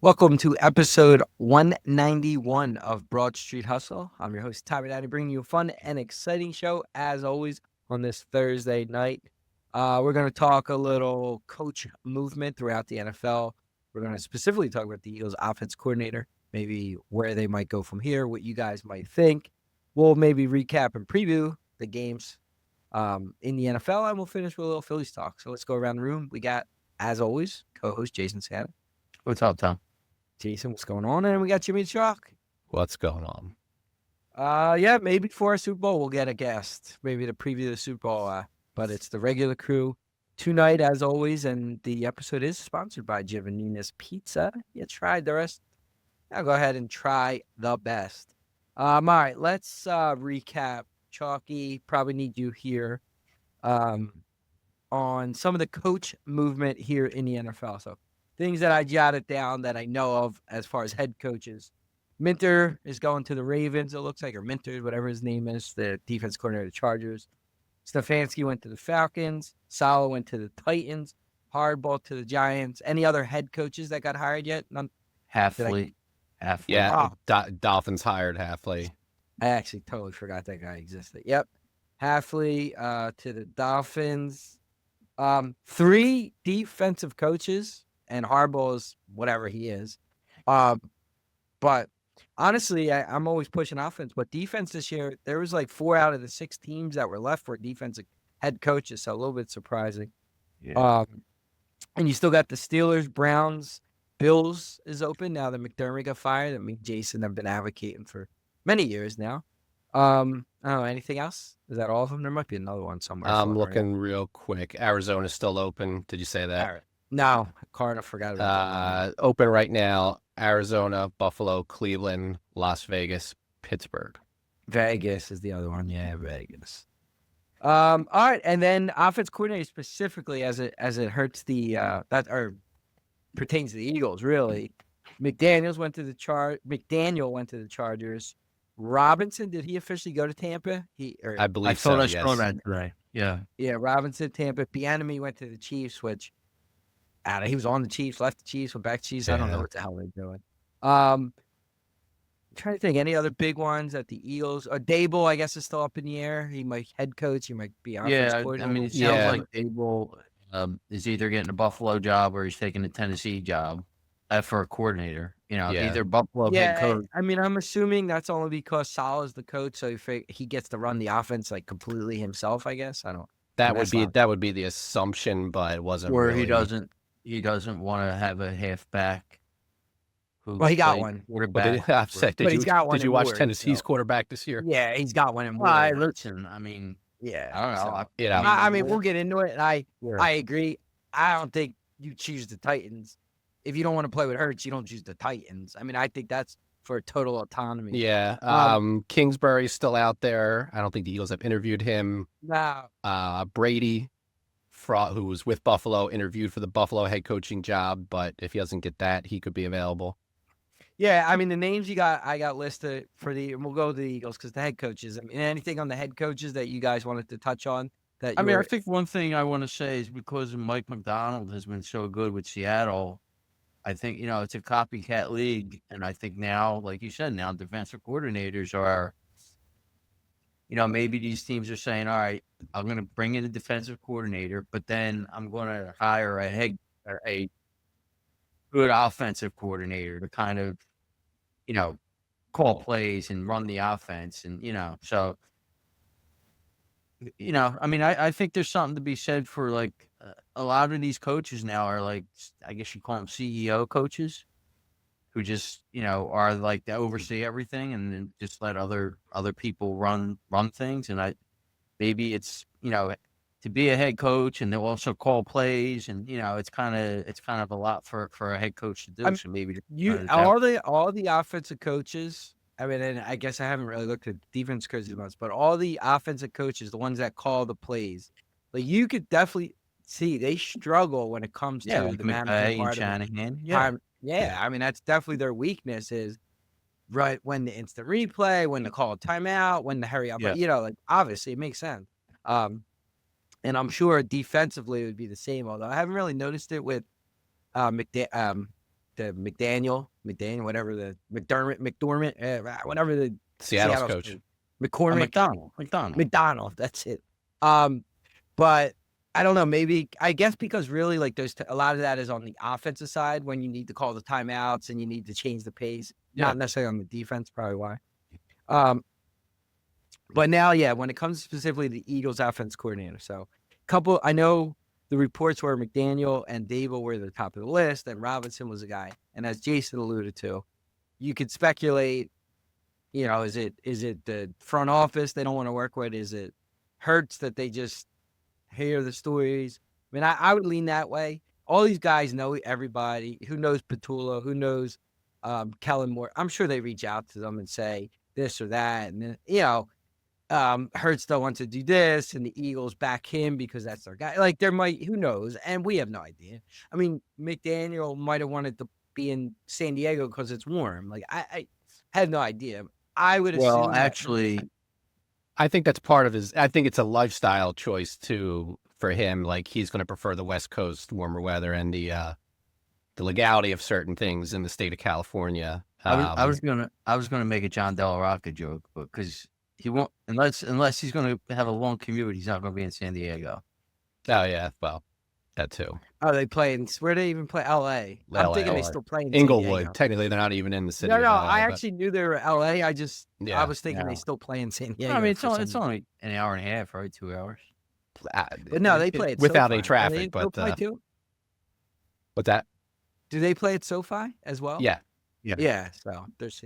Welcome to episode 191 of Broad Street Hustle. I'm your host, Tommy Daddy, bringing you a fun and exciting show, as always, on this Thursday night. We're going to talk a little coach movement throughout the NFL. We're going to specifically talk about the Eagles offense coordinator, maybe where they might go from here, what you guys might think. We'll maybe recap and preview the games in the NFL, and we'll finish with a little Phillies talk. So let's go around the room. We got, as always, co-host Jason Santa. What's up, Tom? Jason, what's going on? And we got Jimmy Chalk. What's going on? Yeah, maybe for a Super Bowl we'll get a guest, maybe to preview the Super Bowl. But it's the regular crew tonight, as always, and the episode is sponsored by Giovannina's Pizza. You tried the rest. Now go ahead and try the best. All right, let's recap. Chalky, probably need you here on some of the coach movement here in the NFL. So things that I jotted down that I know of as far as head coaches. Minter is going to the Ravens, it looks like, or Minter, whatever his name is, the defense coordinator of the Chargers. Stefanski went to the Falcons. Saleh went to the Titans. Hardball to the Giants. Any other head coaches that got hired yet? None. Halfley. Yeah, Dolphins hired Halfley. I actually totally forgot that guy existed. Yep. Halfley to the Dolphins. 3 defensive coaches, and Harbaugh is whatever he is. But honestly, I'm always pushing offense. But defense this year, there was like 4 out of the 6 teams that were left for defensive head coaches, so a little bit surprising. Yeah. And you still got the Steelers, Browns, Bills is open now that McDermott got fired. I mean, Jason have been advocating for many years now. I don't know, anything else? Is that all of them? There might be another one somewhere. I'm looking real quick. Arizona's still open. Did you say that? No, Carter forgot about that. Open right now. Arizona, Buffalo, Cleveland, Las Vegas, Pittsburgh. Vegas is the other one. Yeah, Vegas. All right, and then offense coordinator specifically as it hurts the pertains to the Eagles, really. McDaniel went to the Chargers. Robinson, did he officially go to Tampa? I believe so. I saw that today. Yeah. Yeah, Robinson, Tampa. Bieniemy went to the Chiefs, which he was on the Chiefs, left the Chiefs, went back to Chiefs. I don't know what the hell they're doing. I'm trying to think any other big ones at the Eagles. Dable, I guess, is still up in the air. He might head coach. He might be offense coordinator. I mean, it sounds like Dable is either getting a Buffalo job or he's taking a Tennessee job for a coordinator. Either Buffalo head coach. I mean, I'm assuming that's only because Saleh is the coach, so he gets to run the offense like completely himself. I guess I don't. That would be the assumption, but it wasn't. Or really. he doesn't want to have a halfback. Well, he got one. Quarterback. Did you watch Tennessee's quarterback this year? Yeah, he's got one. Listen, I mean, yeah, I don't know. I mean, we'll get into it. And I agree. I don't think you choose the Titans. If you don't want to play with Hurts, you don't choose the Titans. I mean, I think that's for total autonomy. Yeah. Kingsbury's still out there. I don't think the Eagles have interviewed him. No. Brady, who was with Buffalo, interviewed for the Buffalo head coaching job, but if he doesn't get that, he could be available. Yeah, I mean, the names I got listed and we'll go to the Eagles because the head coaches. I mean, anything on the head coaches that you guys wanted to touch on? I think one thing I want to say is because Mike McDonald has been so good with Seattle, I think, it's a copycat league. And I think now, like you said, now defensive coordinators are, maybe these teams are saying, all right, I'm going to bring in a defensive coordinator, but then I'm going to hire a good offensive coordinator to kind of, call plays and run the offense. And, so, I mean, I think there's something to be said for like a lot of these coaches now are like, I guess you call them CEO coaches who just, are like to oversee everything and then just let other people run things. And maybe it's, to be a head coach and they'll also call plays and, it's kind of a lot for a head coach to do. So maybe all the offensive coaches, I mean, and I guess I haven't really looked at defense coaches much, but all the offensive coaches, the ones that call the plays, like you could definitely see they struggle when it comes to like the management part Shanahan. Yeah, I mean, that's definitely their weakness is right when the instant replay, when the call timeout, when the hurry up. Yeah. Like obviously it makes sense. And I'm sure defensively it would be the same, although I haven't really noticed it with McDaniel, whatever the McDormand, whatever the Seattle's coach. McCormick, McDonald. That's it. But I don't know. Maybe I guess because really like there's a lot of that is on the offensive side when you need to call the timeouts and you need to change the pace. Yeah. Not necessarily on the defense, probably why. But now, when it comes specifically to the Eagles offense coordinator, so I know the reports were McDaniel and Dable were the top of the list, and Robinson was a guy. And as Jason alluded to, you could speculate, is it the front office they don't want to work with? Is it Hurts that they just hear the stories? I mean, I would lean that way. All these guys know everybody. Who knows Petula? Who knows Kellen Moore? I'm sure they reach out to them and say this or that. And then, Hurts don't want to do this, and the Eagles back him because that's their guy. Like, who knows? And we have no idea. I mean, McDaniel might have wanted to be in San Diego because it's warm. Like, I have no idea. I would assume. Well, actually, I think that's part of I think it's a lifestyle choice too for him. Like, he's going to prefer the West Coast warmer weather and the legality of certain things in the state of California. I was gonna make a John Del Rocca joke, but because he won't unless he's gonna have a long commute, he's not gonna be in San Diego. Oh yeah, well, that too. Oh, they play where do they even play? L.A. I'm thinking they still play in Inglewood. Technically, they're not even in the city. No, of LA, I actually knew they were L.A. I was thinking they still play in San Diego. I mean, it's only an hour and a half, right? 2 hours. But no, they play it without SoFi. any traffic. But too? What's that? Do they play at SoFi as well? Yeah. So there's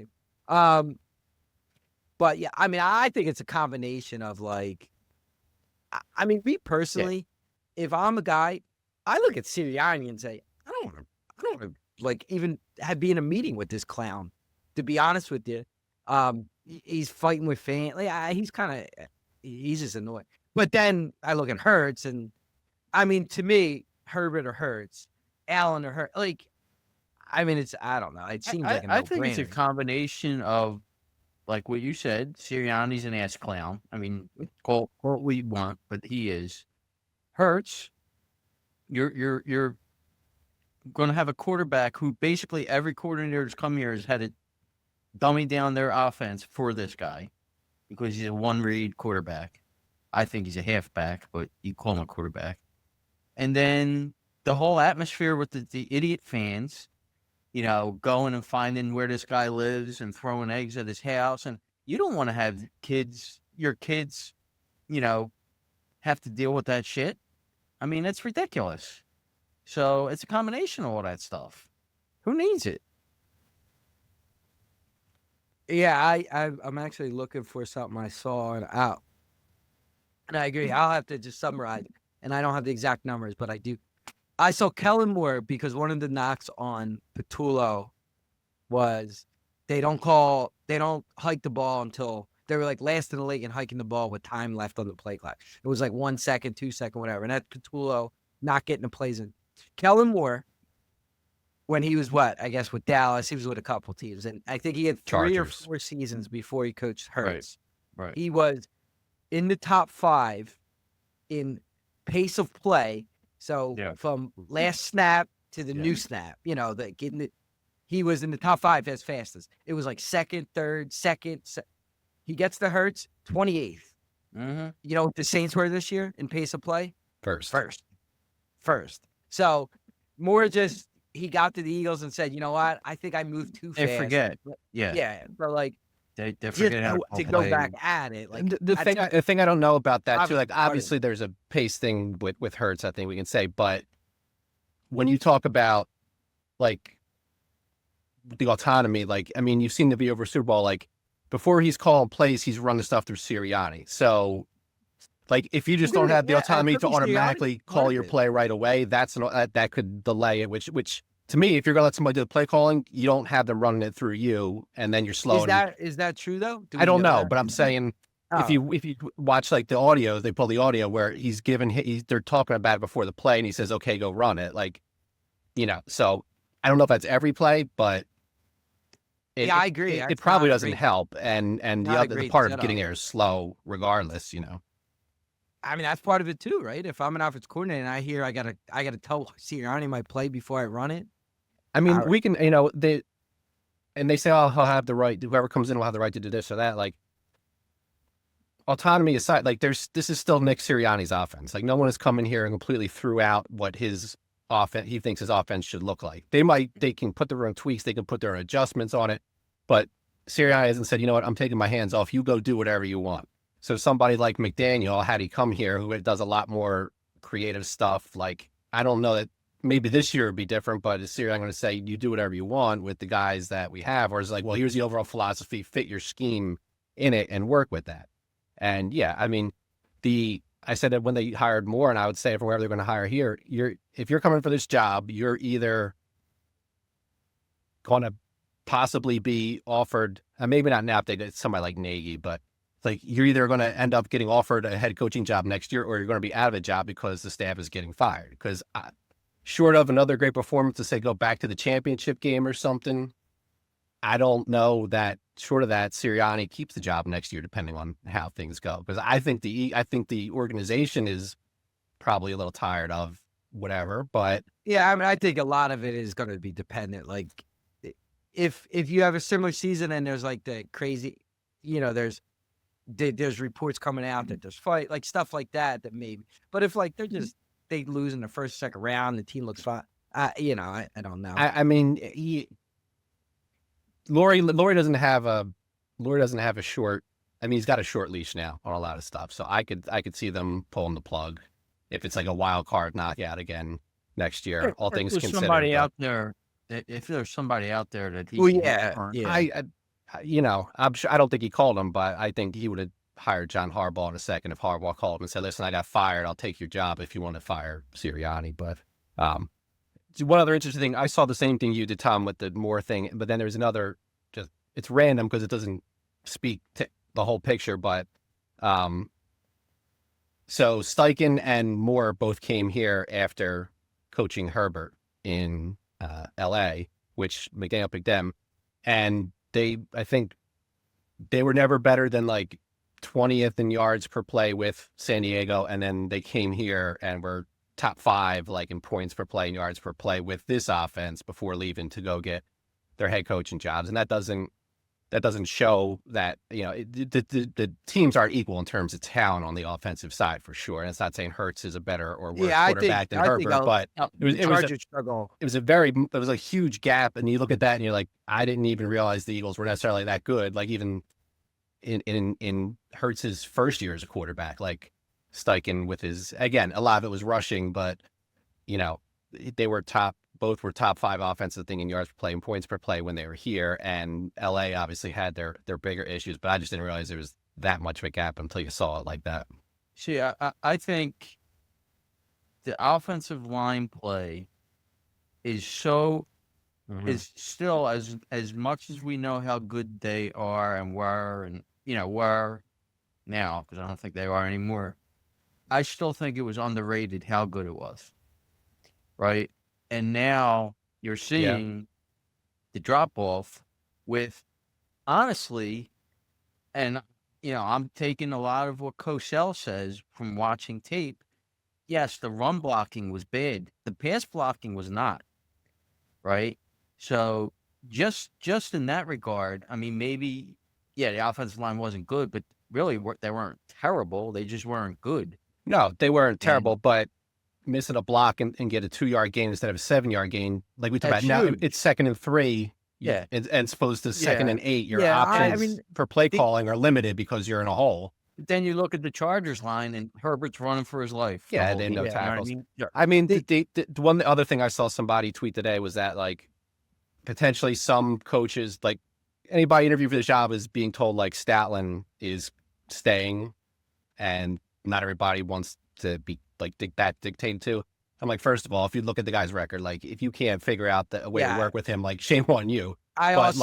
but yeah, I mean, I think it's a combination of like, I mean, me personally, if I'm a guy, I look at Sirianni and say, I don't want to like even be in a meeting with this clown. To be honest with you, he's fighting with fans. Like, he's just annoying. But then I look at Hurts, and I mean, to me, Herbert or Hurts, Allen or Hurts, like, I mean, I don't know. It seems like a no-brainer. I think it's a combination of, like what you said, Sirianni's an ass clown. I mean, call it what you want, but he is. Hurts, you're going to have a quarterback who basically every coordinator that's come here has had to dummy down their offense for this guy because he's a one-read quarterback. I think he's a halfback, but you call him a quarterback. And then the whole atmosphere with the idiot fans, going and finding where this guy lives and throwing eggs at his house. And you don't want to have your kids, have to deal with that shit. I mean, it's ridiculous. So it's a combination of all that stuff. Who needs it? Yeah, I'm actually looking for something I saw and I agree. I'll have to just summarize it. And I don't have the exact numbers, but I do. I saw Kellen Moore because one of the knocks on Petullo was they don't hike the ball until they were like last in the league and hiking the ball with time left on the play clock. It was like 1 second, 2 second, whatever. And that's Petullo not getting the plays in. Kellen Moore, when he was with Dallas, he was with a couple teams. And I think he had 3 or 4 seasons before he coached Hurts. Right. He was in the top 5 in pace of play. So from last snap to the new snap, he was in the top 5 as fastest. It was like second, third, second. He gets the Hurts 28th. Mm-hmm. You know what the Saints were this year in pace of play? First. So Moore he got to the Eagles and said, you know what? I think I moved too fast. They forget. Yeah. Yeah. So like, they forget how to go back at it. Like the thing I don't know about that too, like obviously there's a pace thing with Hurts, I think we can say, but when you talk about like the autonomy, like, I mean, you've seen the video over Super Bowl, like before he's calling plays, he's running stuff through Sirianni. So like, if you just don't have the autonomy to automatically call your play right away, that could delay it, which to me, if you're going to let somebody do the play calling, you don't have them running it through you, and then you're slowing. Is that true though? I don't know, but I'm saying if you watch like the audio, they pull the audio where they're talking about it before the play, and he says, "Okay, go run it." Like, so I don't know if that's every play, but I agree. It probably doesn't help, and the part of getting there is slow, regardless. I mean, that's part of it too, right? If I'm an offensive coordinator and I hear I gotta tell Sirianni my play before I run it, I mean, we can, and they say, oh, he'll have the right, whoever comes in will have the right to do this or that. Like, autonomy aside, like, this is still Nick Sirianni's offense. Like, no one has come in here and completely threw out what his offense, he thinks his offense should look like. They can put their own tweaks, they can put their own adjustments on it, but Sirianni hasn't said, you know what, I'm taking my hands off. You go do whatever you want. So somebody like McDaniel, had he come here, who does a lot more creative stuff, like, I don't know that maybe this year would be different, but is Sirianni going to say, you do whatever you want with the guys that we have? Or is it like, well, here's the overall philosophy, fit your scheme in it and work with that. And yeah, I mean, I said that when they hired Moore, and I would say from wherever they're going to hire here, if you're coming for this job, you're either going to possibly be offered, maybe not now, it's somebody like Nagy, but it's like you're either going to end up getting offered a head coaching job next year, or you're going to be out of a job because the staff is getting fired. Because short of another great performance to say go back to the championship game or something, I don't know that short of that, Sirianni keeps the job next year, depending on how things go. Because I think the organization is probably a little tired of whatever. But yeah, I mean, I think a lot of it is going to be dependent. Like, if you have a similar season and there's like the crazy, there's reports coming out that there's fight, like stuff like that maybe. But if like they lose in the first, second round, the team looks fine. I don't know. I mean, Laurie doesn't have a short. I mean, he's got a short leash now on a lot of stuff. So I could see them pulling the plug if it's like a wild card knockout again next year. All things considered. Somebody out there. If there's somebody out there that he, I'm sure. I don't think he called him, but I think he would have hired John Harbaugh in a second if Harbaugh called him and said, "Listen, I got fired. I'll take your job if you want to fire Sirianni." But one other interesting thing, I saw the same thing you did, Tom, with the Moore thing, but then there's another. Just it's random because it doesn't speak to the whole picture, but so Steichen and Moore both came here after coaching Herbert in L.A., which McDaniel picked them, and I think they were never better than like 20th in yards per play with San Diego, and then they came here and were top 5 like in points per play and yards per play with this offense before leaving to go get their head coaching jobs. And that doesn't show that, the teams aren't equal in terms of talent on the offensive side for sure. And it's not saying Hurts is a better or worse quarterback than Herbert, but it was a huge gap. And you look at that and you're like, I didn't even realize the Eagles were necessarily that good. Like even in Hurts's first year as a quarterback, like Steichen with his, again, a lot of it was rushing, but both were top 5 offensive thing in yards per play and points per play when they were here. And LA obviously had their bigger issues, but I just didn't realize there was that much of a gap until you saw it like that. See, I think the offensive line play is is still as much as we know how good they are and were now, because I don't think they are anymore. I still think it was underrated how good it was. Right. And now you're seeing the drop off with, honestly, and, I'm taking a lot of what Cosell says from watching tape. Yes, the run blocking was bad. The pass blocking was not. Right. So just in that regard, I mean, maybe, the offensive line wasn't good, but really they weren't terrible. They just weren't good. No, they weren't terrible, but missing a block and get a 2-yard gain instead of a 7-yard gain, like we talked about now, it's 2nd and 3. Yeah. And supposed to 2nd and 8, your options for play calling are limited because you're in a hole. Then you look at the Chargers line and Herbert's running for his life. Yeah, they have no tackles. I mean, the one other thing I saw somebody tweet today was that like potentially some coaches, like anybody interviewed for the job is being told like Statland is staying and not everybody wants to be like dictated to. I'm like, first of all, if you look at the guy's record, like if you can't figure out a way to work with him, like shame on you. I read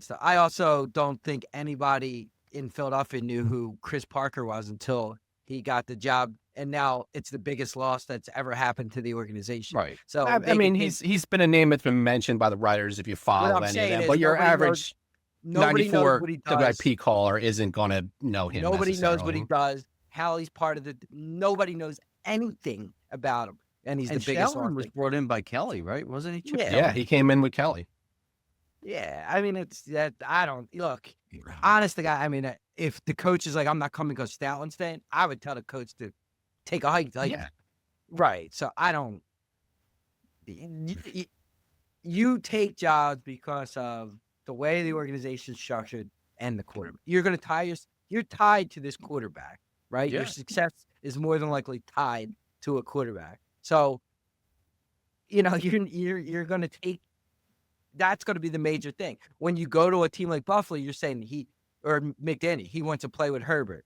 stuff. I also don't think anybody in Philadelphia knew who Chris Parker was until he got the job. And now it's the biggest loss that's ever happened to the organization. Right. So I mean, he's been a name that's been mentioned by the writers if you follow any of them. But your average 94 WIP caller isn't going to know him. Nobody knows what he does. Hallie's part of nobody knows anything about him. and he's And the biggest Shellen was offense. brought in by Kelly, right? Wasn't he? Chip Yeah. Yeah, he came in with Kelly. Yeah, I mean, it's that I don't look. Honest to God, I mean, if the coach is like, I'm not coming because Stoutland's staying, I would tell the coach to take a hike. Like, Yeah. right. So I don't. You take jobs because of the way the organization's structured and the quarterback. You're going to you're tied to this quarterback, right? Your Yeah. success is more than likely tied to a quarterback. So, you're going to take. That's going to be the major thing. When you go to a team like Buffalo, you're saying or McDaniel, he wants to play with Herbert.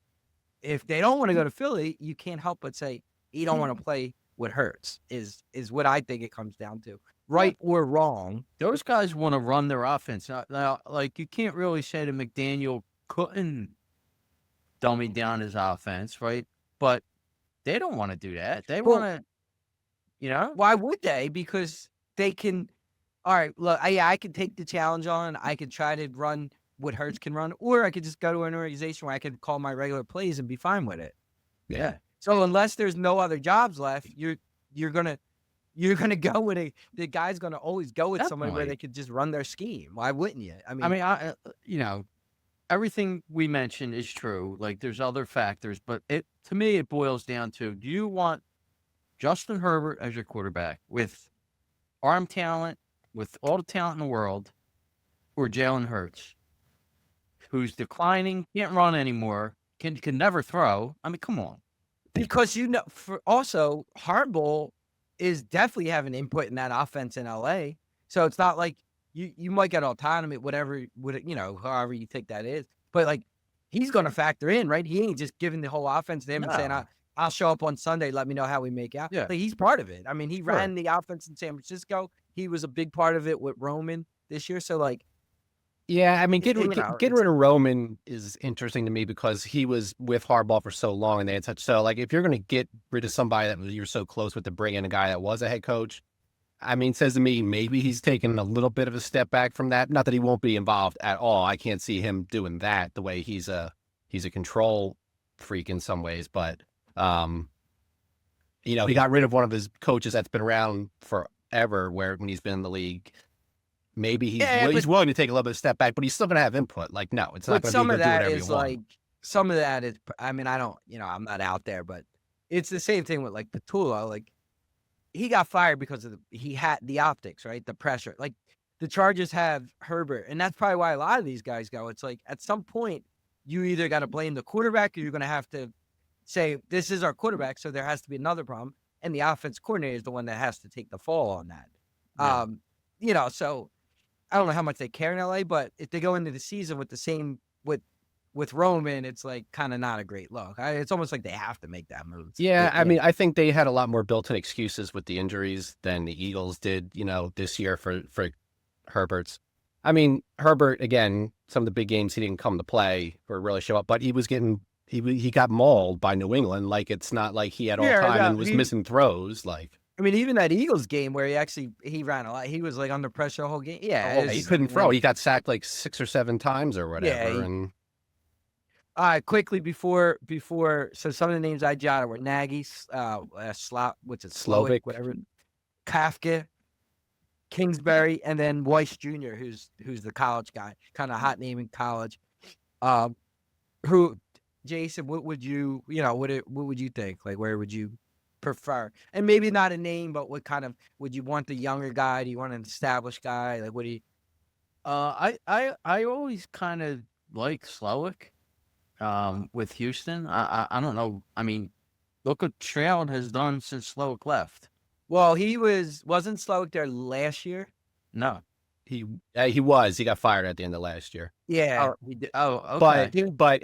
If they don't want to go to Philly, you can't help but say he don't want to play with Hurts. Is what I think it comes down to, right or wrong. Those guys want to run their offense. Now, like you can't really say that McDaniel couldn't dummy down his offense, right? But they don't want to do that. They Well, want to, Why would they? Because they can. All right, look, I could take the challenge on. I could try to run what Hurts can run, or I could just go to an organization where I could call my regular plays and be fine with it. Yeah. So unless there's no other jobs left, you're gonna go with the guy's gonna always go with somebody where Definitely. they could just run their scheme. Why wouldn't you? I mean, everything we mentioned is true. Like there's other factors, but to me it boils down to: do you want Justin Herbert as your quarterback with arm talent, with all the talent in the world, or Jalen Hurts, who's declining, can't run anymore, can never throw? I mean, come on. because for also Harbaugh is definitely having input in that offense in LA. So it's not like you might get autonomy, whatever, however you think that is. But like he's going to factor in, right? He ain't just giving the whole offense to him and saying, No. I'll show up on Sunday. Let me know how we make out. Yeah. Like, he's part of it. I mean, he Sure. ran the offense in San Francisco. He was a big part of it with Roman this year. So like, Yeah, I mean, getting you know, rid of Roman is interesting to me because he was with Harbaugh for so long and they had such. So, like, if you're going to get rid of somebody that you're so close with to bring in a guy that was a head coach, I mean, says to me, maybe he's taken a little bit of a step back from that. Not that he won't be involved at all. I can't see him doing that the way he's a control freak in some ways. But, he got rid of one of his coaches that's been around forever when he's been in the league. Maybe he's willing to take a little bit of step back, but he's still going to have input. Like, no, it's not going to be some of do that whatever is you want. like, some of that is, I mean, I don't, I'm not out there, but it's the same thing with like Petula. Like, he got fired because he had the optics, right? The pressure. Like, the Chargers have Herbert, and that's probably why a lot of these guys go. It's like, at some point, you either got to blame the quarterback or you're going to have to say, this is our quarterback, so there has to be another problem. And the offense coordinator is the one that has to take the fall on that. Yeah. So I don't know how much they care in LA, but if they go into the season with the same with Roman, it's like kind of not a great look. It's almost like they have to make that move. Yeah, I mean, I think they had a lot more built-in excuses with the injuries than the Eagles did, this year for Herbert's. I mean, Herbert, again, some of the big games he didn't come to play or really show up, but he was he got mauled by New England. Like, it's not like he had all time and was missing throws. Like, I mean, even that Eagles game where he ran a lot, he was like under pressure the whole game. Yeah, he couldn't throw. He got sacked like 6 or 7 times or whatever. Yeah, all right, quickly before, so some of the names I jotted were Nagy, Slovic, whatever, Kafka, Kingsbury, and then Weiss Jr., who's the college guy, kind of hot name in college. Who, Jason, what would you, what would you think? Like, where would you prefer? And maybe not a name, but what kind of, would you want the younger guy? Do you want an established guy? Like, what do you? I always kind of like Slowick. With Houston, I don't know. I mean, look what Stroud has done since Slowick left. Well, he wasn't Slowick there last year. No, he was. He got fired at the end of last year. Yeah. Okay. But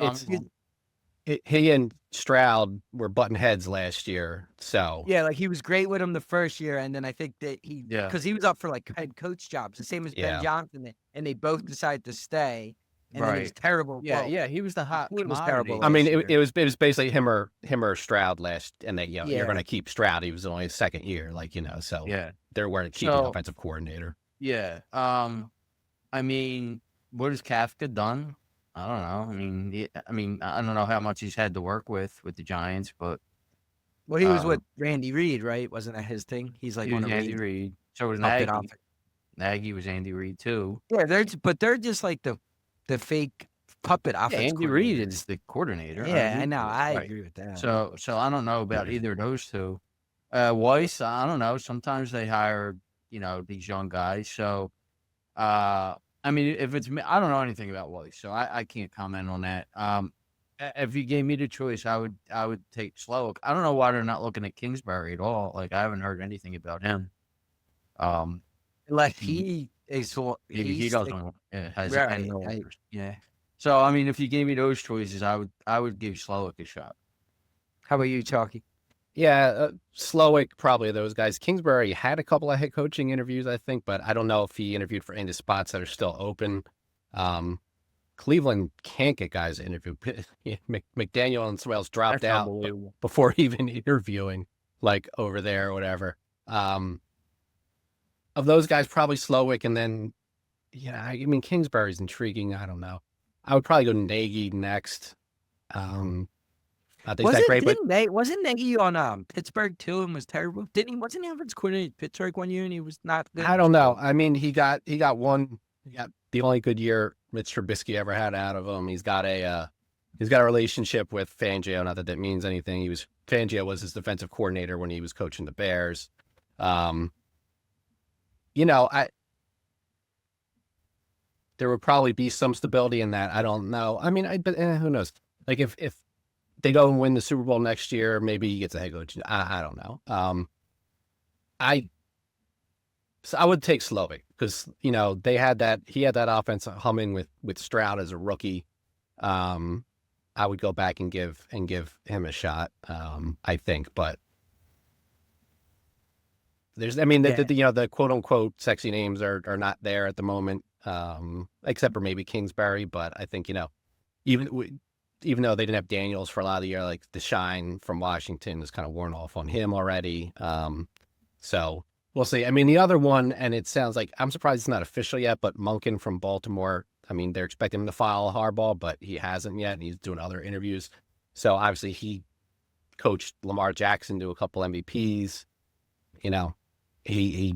he and Stroud were button heads last year. So yeah, like he was great with him the first year, and then I think that because he was up for like head coach jobs, the same as Ben Johnson, and they both decided to stay. And then it was terrible. Yeah, he was the hot. It was terrible. I mean, it was basically him or Stroud last, and they you're going to keep Stroud. He was only his second year, so they're going to keep the offensive coordinator. Yeah. I mean, what has Kafka done? I don't know. I mean, I don't know how much he's had to work with the Giants, but Well, he was with Randy Reed, right? Wasn't that his thing? He's like He was on a Andy Reed Reed. So was puppet Nagy. outfit. Nagy was Andy Reid too. Yeah, they're just like the fake puppet Yeah, offense Andy Reid coordinators. is the coordinator. Yeah, I know. I Right. agree with that. So I don't know about either of those two. Weiss, I don't know. Sometimes they hire, these young guys. So, I mean, if it's me, I don't know anything about Weiss, so I can't comment on that. If you gave me the choice, I would take Slowick. I don't know why they're not looking at Kingsbury at all. Like I haven't heard anything about him. Unless he is Maybe he doesn't has right, any interest. Yeah. So I mean, if you gave me those choices, I would give Slowick a shot. How about you, Chalky? Yeah, Slowick, probably those guys. Kingsbury had a couple of head coaching interviews, I think, but I don't know if he interviewed for any spots that are still open. Cleveland can't get guys to interview. McDaniel and somebody else dropped That's out unbelievable. before even interviewing, like over there or whatever. Of those guys, probably Slowick, and then, I mean, Kingsbury's intriguing. I don't know. I would probably go Nagy next. I think that great, but Wasn't Nagy on Pittsburgh too and was terrible? Wasn't he offensive coordinator at Pittsburgh one year and he was not good? I don't know. I mean, he got the only good year Mitch Trubisky ever had out of him. He's got a relationship with Fangio. Not that that means anything. Fangio was his defensive coordinator when he was coaching the Bears. There would probably be some stability in that. I don't know. I mean, but who knows? Like if they go and win the Super Bowl next year, maybe he gets a head coach. I don't know. So I would take Slowick because he had that offense humming with Stroud as a rookie. I would go back and give him a shot. I think, but the quote unquote sexy names are not there at the moment, except for maybe Kingsbury. But I think even though they didn't have Daniels for a lot of the year, like the shine from Washington is kind of worn off on him already. So we'll see. I mean, the other one, and it sounds like, I'm surprised it's not official yet, but Monken from Baltimore, I mean, they're expecting him to file Harbaugh, but he hasn't yet, and he's doing other interviews. So obviously he coached Lamar Jackson to a couple MVPs. He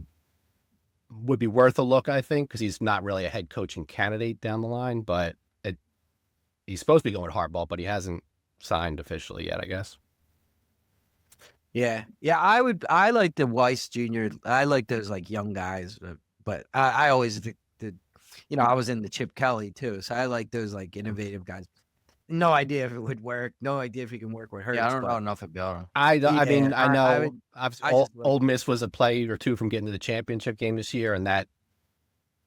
would be worth a look, I think, because he's not really a head coaching candidate down the line, but he's supposed to be going Harbaugh, but he hasn't signed officially yet, I guess. Yeah. I like the Weiss Jr. I like those like young guys, but I always did. I was in the Chip Kelly too, so I like those like innovative guys. No idea if it would work. No idea if he can work with Hurts. Yeah, I don't know enough about him. I know. Old Ole Miss was a play or two from getting to the championship game this year, and that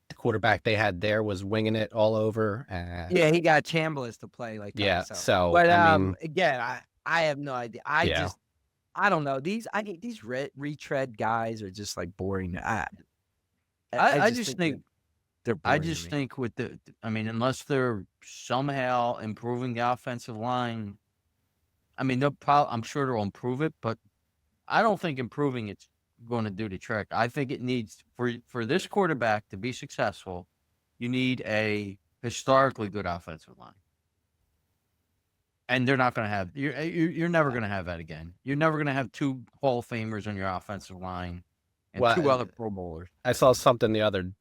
the quarterback they had there was winging it all over. Yeah, he got Chambliss to play like that. Yeah, so but I mean, again, I have no idea. I don't know. These retread guys are just like boring. I just think they're boring. I just think unless they're somehow improving the offensive line, I mean, I'm sure they'll improve it, but I don't think improving it's going to do the trick. I think it needs for this quarterback to be successful, you need a historically good offensive line. And they're not going to have you're never going to have that again. You're never going to have two Hall of Famers on your offensive line and two other Pro Bowlers. I saw something it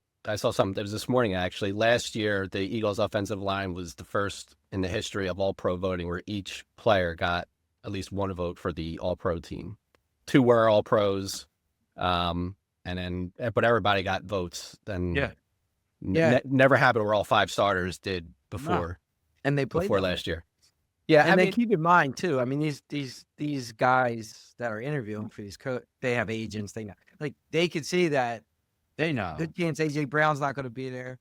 was this morning actually. Last year, the Eagles' offensive line was the first in the history of All-Pro voting where each player got at least one vote for the All-Pro team. Two were All-Pros, and then but everybody got votes. Then never happened where all five starters did before, and they played before last year. Yeah, and then keep in mind too. I mean, these guys that are interviewing for these they have agents. They know, like they could see that. They know. Good chance AJ Brown's not going to be there.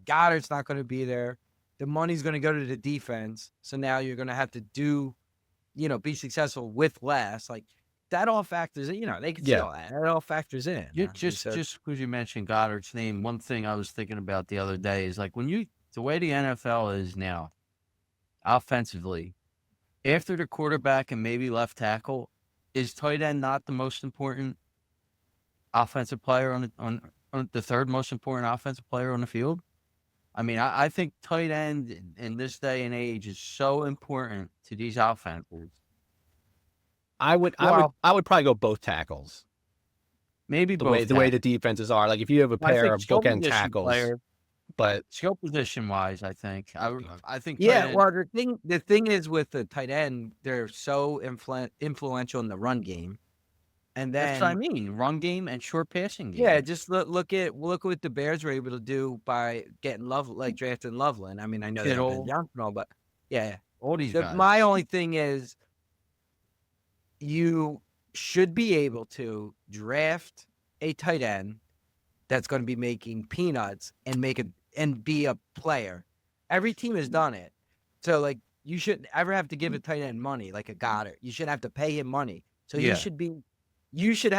Goddard's not going to be there. The money's going to go to the defense. So now you're going to have to be successful with less. Like that all factors in. They can see all that. That all factors in. Just because you mentioned Goddard's name, one thing I was thinking about the other day is like the way the NFL is now, offensively, after the quarterback and maybe left tackle, is tight end not the most important offensive player on the third most important offensive player on the field? I mean, I think tight end in this day and age is so important to these offenses. I would probably go both tackles. Maybe The both. way the defenses are, like if you have a I pair think of skill bookend position tackles, player, but skill position wise, I think I think tight Yeah, end- well, the thing is with the tight end, they're so influential in the run game, and that's what I then mean. Run game and short passing game. yeah, just look what the Bears were able to do by getting drafting Loveland. I mean, I know they don't Kittle. have Johnson and all, but yeah. all these guys. My only thing is, you should be able to draft a tight end that's going to be making peanuts and be a player. Every team has done it. So like you shouldn't ever have to give a tight end money like a Goddard. You shouldn't have to pay him money. So Yeah. you should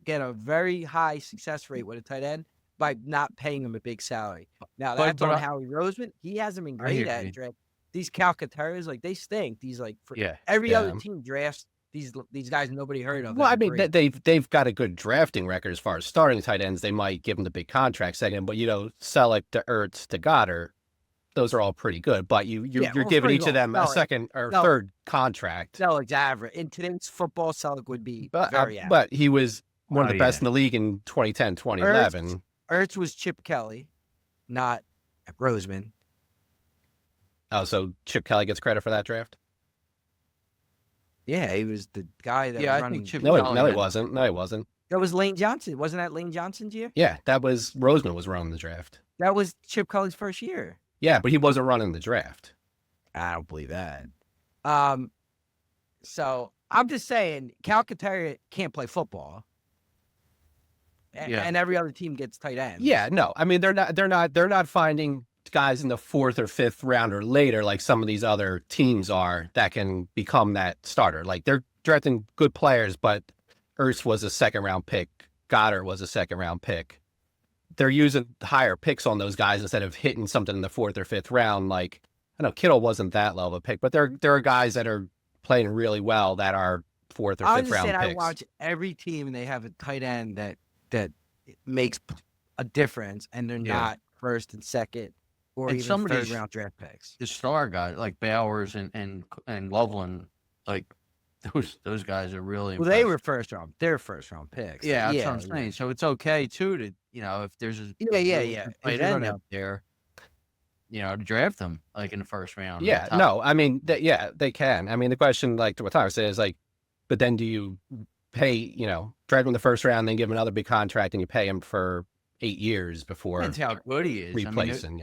get a very high success rate with a tight end by not paying him a big salary. Now that's on Howie Roseman. He hasn't been great at draft. These Calcaterras, like they stink. These like every other team drafts these guys nobody heard of. Well, I mean, they've got a good drafting record as far as starting tight ends. They might give them the big contract second, but Selleck to Ertz to Goddard, those are all pretty good. But you're giving each of them a second or third contract. Selleck's average in today's football. Selleck would be very average. But he was one of the best in the league in 2010, 2011. Ertz was Chip Kelly, not Roseman. Oh, so Chip Kelly gets credit for that draft? Yeah, he was the guy that was I running. think Chip No, Kelly he wasn't. No, he wasn't. That was Lane Johnson. Wasn't that Lane Johnson's year? Yeah, that was Roseman was running the draft. That was Chip Kelly's first year. Yeah, but he wasn't running the draft. I don't believe that. So I'm just saying, Calcaterra can't play football. And every other team gets tight ends. Yeah, no. I mean, they're not finding guys in the 4th or 5th round or later like some of these other teams are that can become that starter. Like they're drafting good players, but Ertz was a 2nd round pick. Goddard was a 2nd round pick. They're using higher picks on those guys instead of hitting something in the 4th or 5th round. Like I know Kittle wasn't that low of a pick, but there are guys that are playing really well that are 4th or 5th round picks. I watch every team and they have a tight end that makes a difference, and they're not 1st and 2nd or even 3rd round draft picks. The star guys like Bowers and Loveland, like those guys are really well. They were they're 1st round picks. Yeah, that's what I'm saying. So it's okay too to if there's a tight end out there, to draft them like in the 1st round. Yeah, no, I mean they can. I mean the question, like to what Tyler said, is like, but then do you pay draft him in the 1st round, then give him another big contract, and you pay him for 8 years before that's how good he is. Replacing,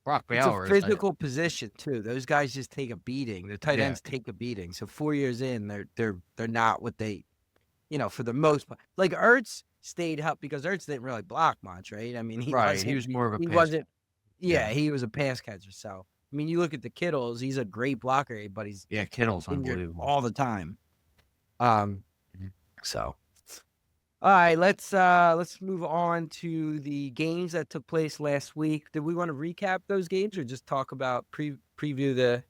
Brock Bowers. It's a physical position too. Those guys just take a beating. The tight ends take a beating. So 4 years in, they're not what they, for the most part. Like Ertz stayed up because Ertz didn't really block much, right? I mean, he was more of a. He wasn't. Yeah, he was a pass catcher. So I mean, you look at the Kittles. He's a great blocker, but he's Kittle's unbelievable all the time. So. All right, let's move on to the games that took place last week. Did we want to recap those games or just talk about preview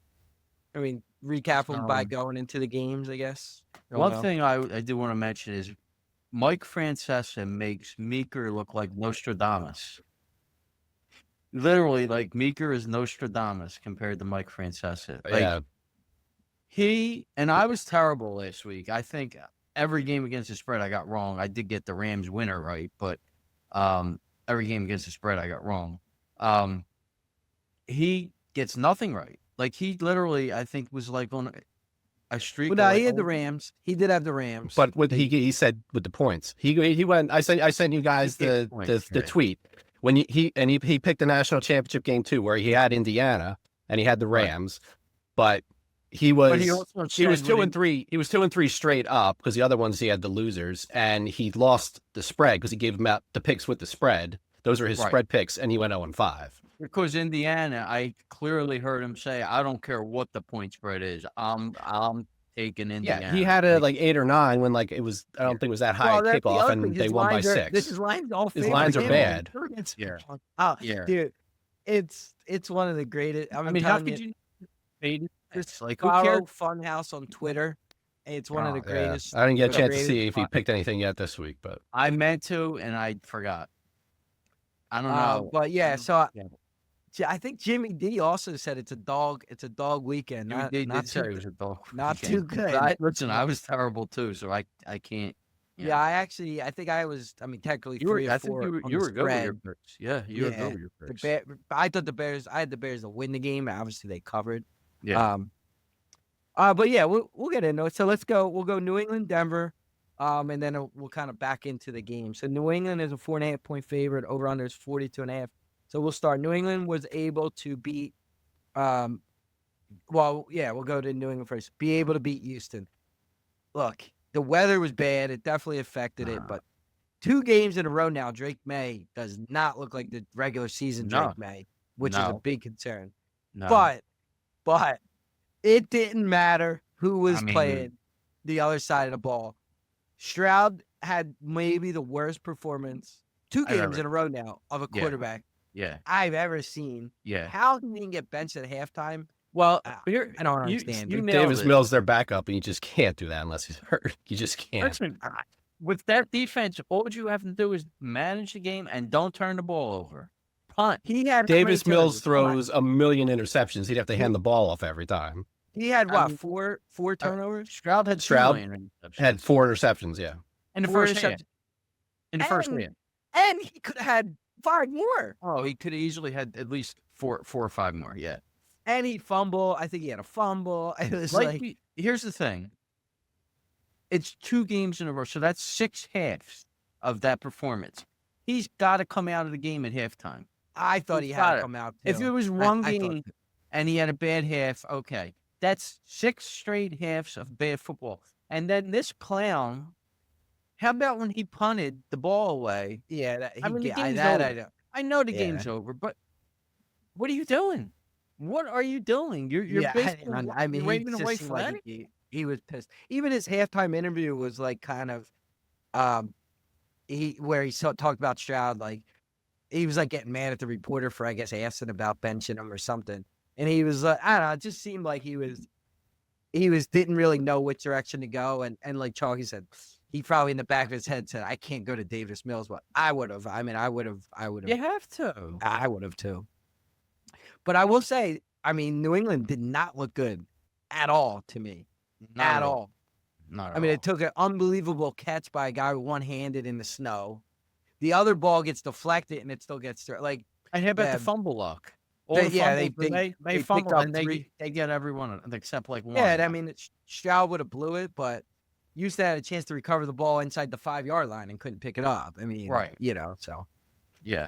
recap them by going into the games, I guess? One thing I do want to mention is Mike Francesa makes Meeker look like Nostradamus. Literally, like Meeker is Nostradamus compared to Mike Francesa. I was terrible last week. I think every game against the spread I got wrong. I did get the Rams winner right, but every game against the spread I got wrong. He gets nothing right. Like he literally, I think, was like on a streak. Well, no, he had the Rams. He did have the Rams. But what he said with the points, he went. I sent you guys the tweet when he picked the national championship game too, where he had Indiana and he had the Rams, but. He was 2-3. He was 2-3 straight up because the other ones he had the losers, and he lost the spread because he gave him out the picks with the spread. Those were his spread picks, and he went 0-5. Because Indiana, I clearly heard him say, "I don't care what the point spread is. I'm taking Indiana." Yeah, he had a 8 or 9 when it was. I don't think it was that high at kickoff, and they won by 6. His lines his lines are bad. Dude, it's one of the greatest. I mean, how could you fade? It's like who cares? Funhouse on Twitter. It's one of the greatest. I didn't get a chance to see if he picked anything yet this week, but I meant to and I forgot. I don't know. But I think Jimmy D also said it's a dog weekend. They Not did say too, it was a dog not weekend. too good. But I was terrible too, so I can't. Yeah, I think I was. I mean, technically You were. 3 or I think 4 on you the were good with your spread. picks. Yeah, you were Yeah, good with your the picks. I thought the Bears. I had the Bears to win the game. Obviously, they covered. Yeah. But yeah, we'll get into it. So let's go. We'll go New England, Denver, and then we'll kind of back into the game. So New England is a 4.5 point favorite. Over under is 42.5. So we'll start. New England was able to beat. Well, yeah, we'll go to New England first. Be able to beat Houston. Look, the weather was bad. It definitely affected it, but 2 games in a row now, Drake May does not look like the regular season Drake May, which is a big concern. No. But it didn't matter who was I mean, playing the other side of the ball. Stroud had maybe the worst performance 2 games in a row now of a quarterback I've ever seen. Yeah. How can he get benched at halftime? Well, I don't understand. You Davis Mills their backup, and you just can't do that unless he's hurt. You just can't. Listen, with that defense, all you have to do is manage the game and don't turn the ball over. Punt. He had Davis Mills throws a million interceptions. He'd have to hand the ball off every time. He had what? Four turnovers. Stroud had 2 million interceptions. Had 4 interceptions. Yeah, in the first half. In the first half, and he could have had 5 more. Oh, he could have easily had at least 4 or 5 more. Yeah. And he fumbled. I think he had a fumble. It was here's the thing. It's 2 games in a row, so that's 6 halves of that performance. He's got to come out of the game at halftime. I thought he had to come out. Too. If it was one game and he had a bad half, okay, that's 6 straight halves of bad football. And then this clown, how about when he punted the ball away? Yeah, the game's over. I know the game's over, but what are you doing? What are you doing? You're basically you're waving away flag. He was pissed. Even his halftime interview was like kind of, where he talked about Stroud, like he was like getting mad at the reporter for I guess asking about benching him or something, and he was I don't know. It just seemed like he didn't really know which direction to go, and like Chalky said, he probably in the back of his head said, I can't go to Davis Mills, but I would have. I mean, I would have. You have to. I would have too. But I will say, I mean, New England did not look good at all to me. Not at all. Not at all. I mean, it took an unbelievable catch by a guy one-handed in the snow. The other ball gets deflected and it still gets through. Like, and how about the fumble luck? They fumble and they get everyone except like one. Yeah, I mean, Stroud would have blew it, but Houston had a chance to recover the ball inside the 5-yard line and couldn't pick it up. I mean, so. Yeah.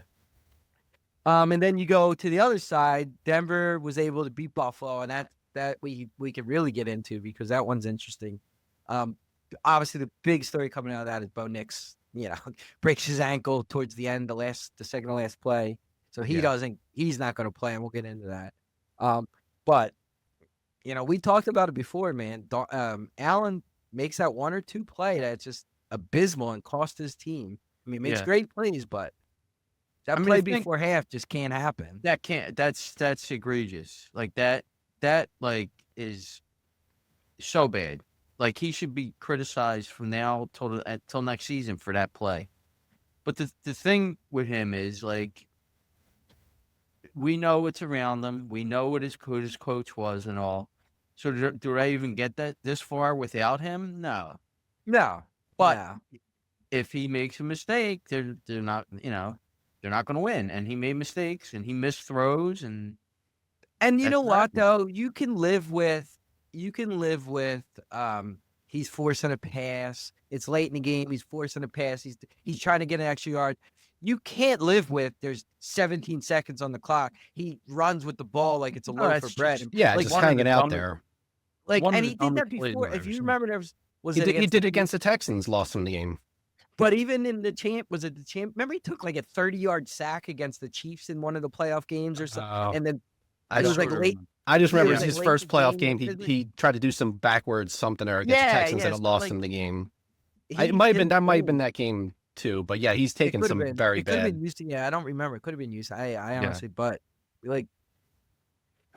And then you go to the other side. Denver was able to beat Buffalo, and that we could really get into because that one's interesting. Obviously, the big story coming out of that is Bo Nix, breaks his ankle towards the end, the second to last play. So he's not going to play, and we'll get into that. But we talked about it before, man. Allen makes that 1 or 2 play that's just abysmal and cost his team. I mean, makes great plays, but that play before half just can't happen. That's egregious. Like that like is so bad. Like he should be criticized from now till next season for that play. But the thing with him is like we know what's around him. We know what his coach was and all. So do I even get that this far without him? No. But if he makes a mistake, they're not they're not going to win. And he made mistakes and he missed throws and you know what though, you can live with he's forcing a pass. It's late in the game. He's forcing a pass. He's trying to get an extra yard. You can't live with there's 17 seconds on the clock. He runs with the ball like it's a loaf of bread. Just hanging out there. Like, and he did that before. If you remember, he did it against the Texans, lost him the game. But even in the champ, remember he took like a 30-yard sack against the Chiefs in one of the playoff games or something? And then it was like late. I just remember his first playoff game. He tried to do some backwards something or against the Texans and it lost him the game. It might have been that game too. But yeah, he's taken some very bad. Could have been used to, I don't remember. It could have been used. I honestly, but like,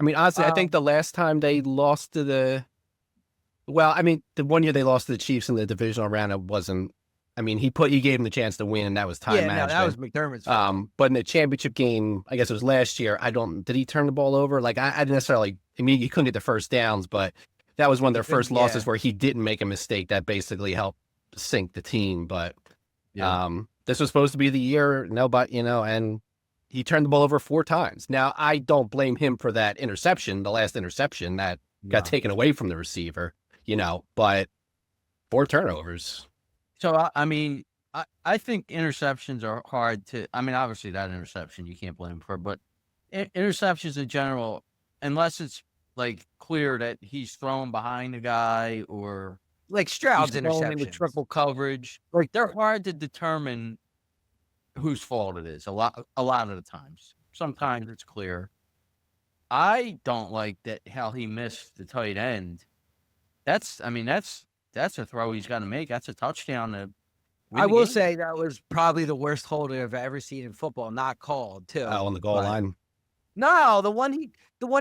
I mean, honestly, I think the last time they lost to the one year they lost to the Chiefs in the divisional round, it wasn't I mean, he gave him the chance to win, and that was time management. that was McDermott's fault. But in the championship game, I guess it was last year. Did he turn the ball over? Like I didn't necessarily. I mean, he couldn't get the first downs, but that was one of their first losses where he didn't make a mistake that basically helped sink the team. But this was supposed to be the year, and he turned the ball over 4 times. Now, I don't blame him for that interception, the last interception that got taken away from the receiver, but 4 turnovers. So, I mean, I think interceptions are hard to, I mean, obviously that interception you can't blame him for, but interceptions in general, unless it's like clear that he's throwing behind the guy or like Stroud's he's throwing in with interceptions. triple coverage, like they're hard to determine whose fault it is a lot of the times. Sometimes it's clear. I don't like that how he missed the tight end. That's a throw he's got to make. That's a touchdown to win I the will game. say that was probably the worst holding I've ever seen in football, not called too. On the goal line. No, the one he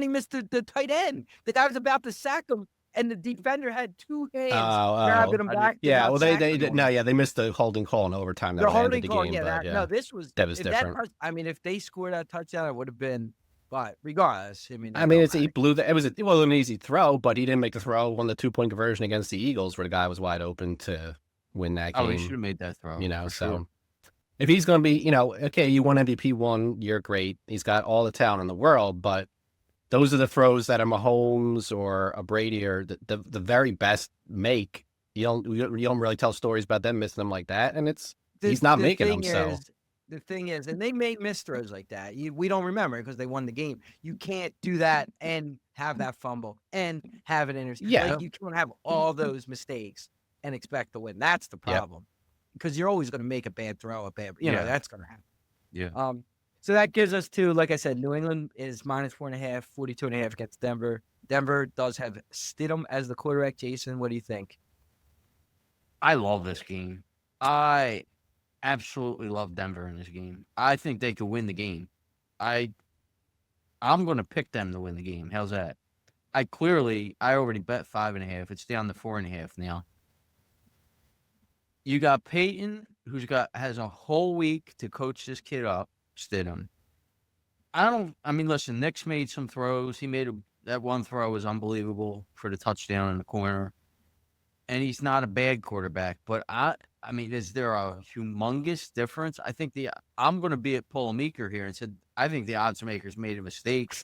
missed the tight end. The guy was about to sack him, and the defender had 2 hands grabbing him back. Yeah, well, they missed the holding call in overtime. That ended the game. No, this was that was different. If they scored that touchdown, it would have been. But regardless, I mean, he blew it wasn't an easy throw, but he didn't make the throw. Won the 2-point conversion against the Eagles, where the guy was wide open to win that game. Oh, he should have made that throw. So. Sure. If he's going to be, okay, you won MVP 1 year, great. He's got all the talent in the world, but those are the throws that a Mahomes or a Brady or the very best make. You don't really tell stories about them missing them like that, and he's not making them. So the thing is, and they may miss throws like that. We don't remember because they won the game. You can't do that and have that fumble and have an interception. Yeah, you can't have all those mistakes and expect to win. That's the problem. Because you're always going to make a bad throw, that's going to happen. Yeah. So that gives us to, like I said, New England is -4.5, 42.5 against Denver. Denver does have Stidham as the quarterback. Jason, what do you think? I love this game. I absolutely love Denver in this game. I think they could win the game. I'm going to pick them to win the game. How's that? I already bet 5.5. It's down to 4.5 now. You got Peyton, has a whole week to coach this kid up, Stidham. Listen, Nick's made some throws. He made that one throw was unbelievable for the touchdown in the corner. And he's not a bad quarterback, but is there a humongous difference? I think I'm going to be at Paul Meeker here and said, I think the odds makers made a mistake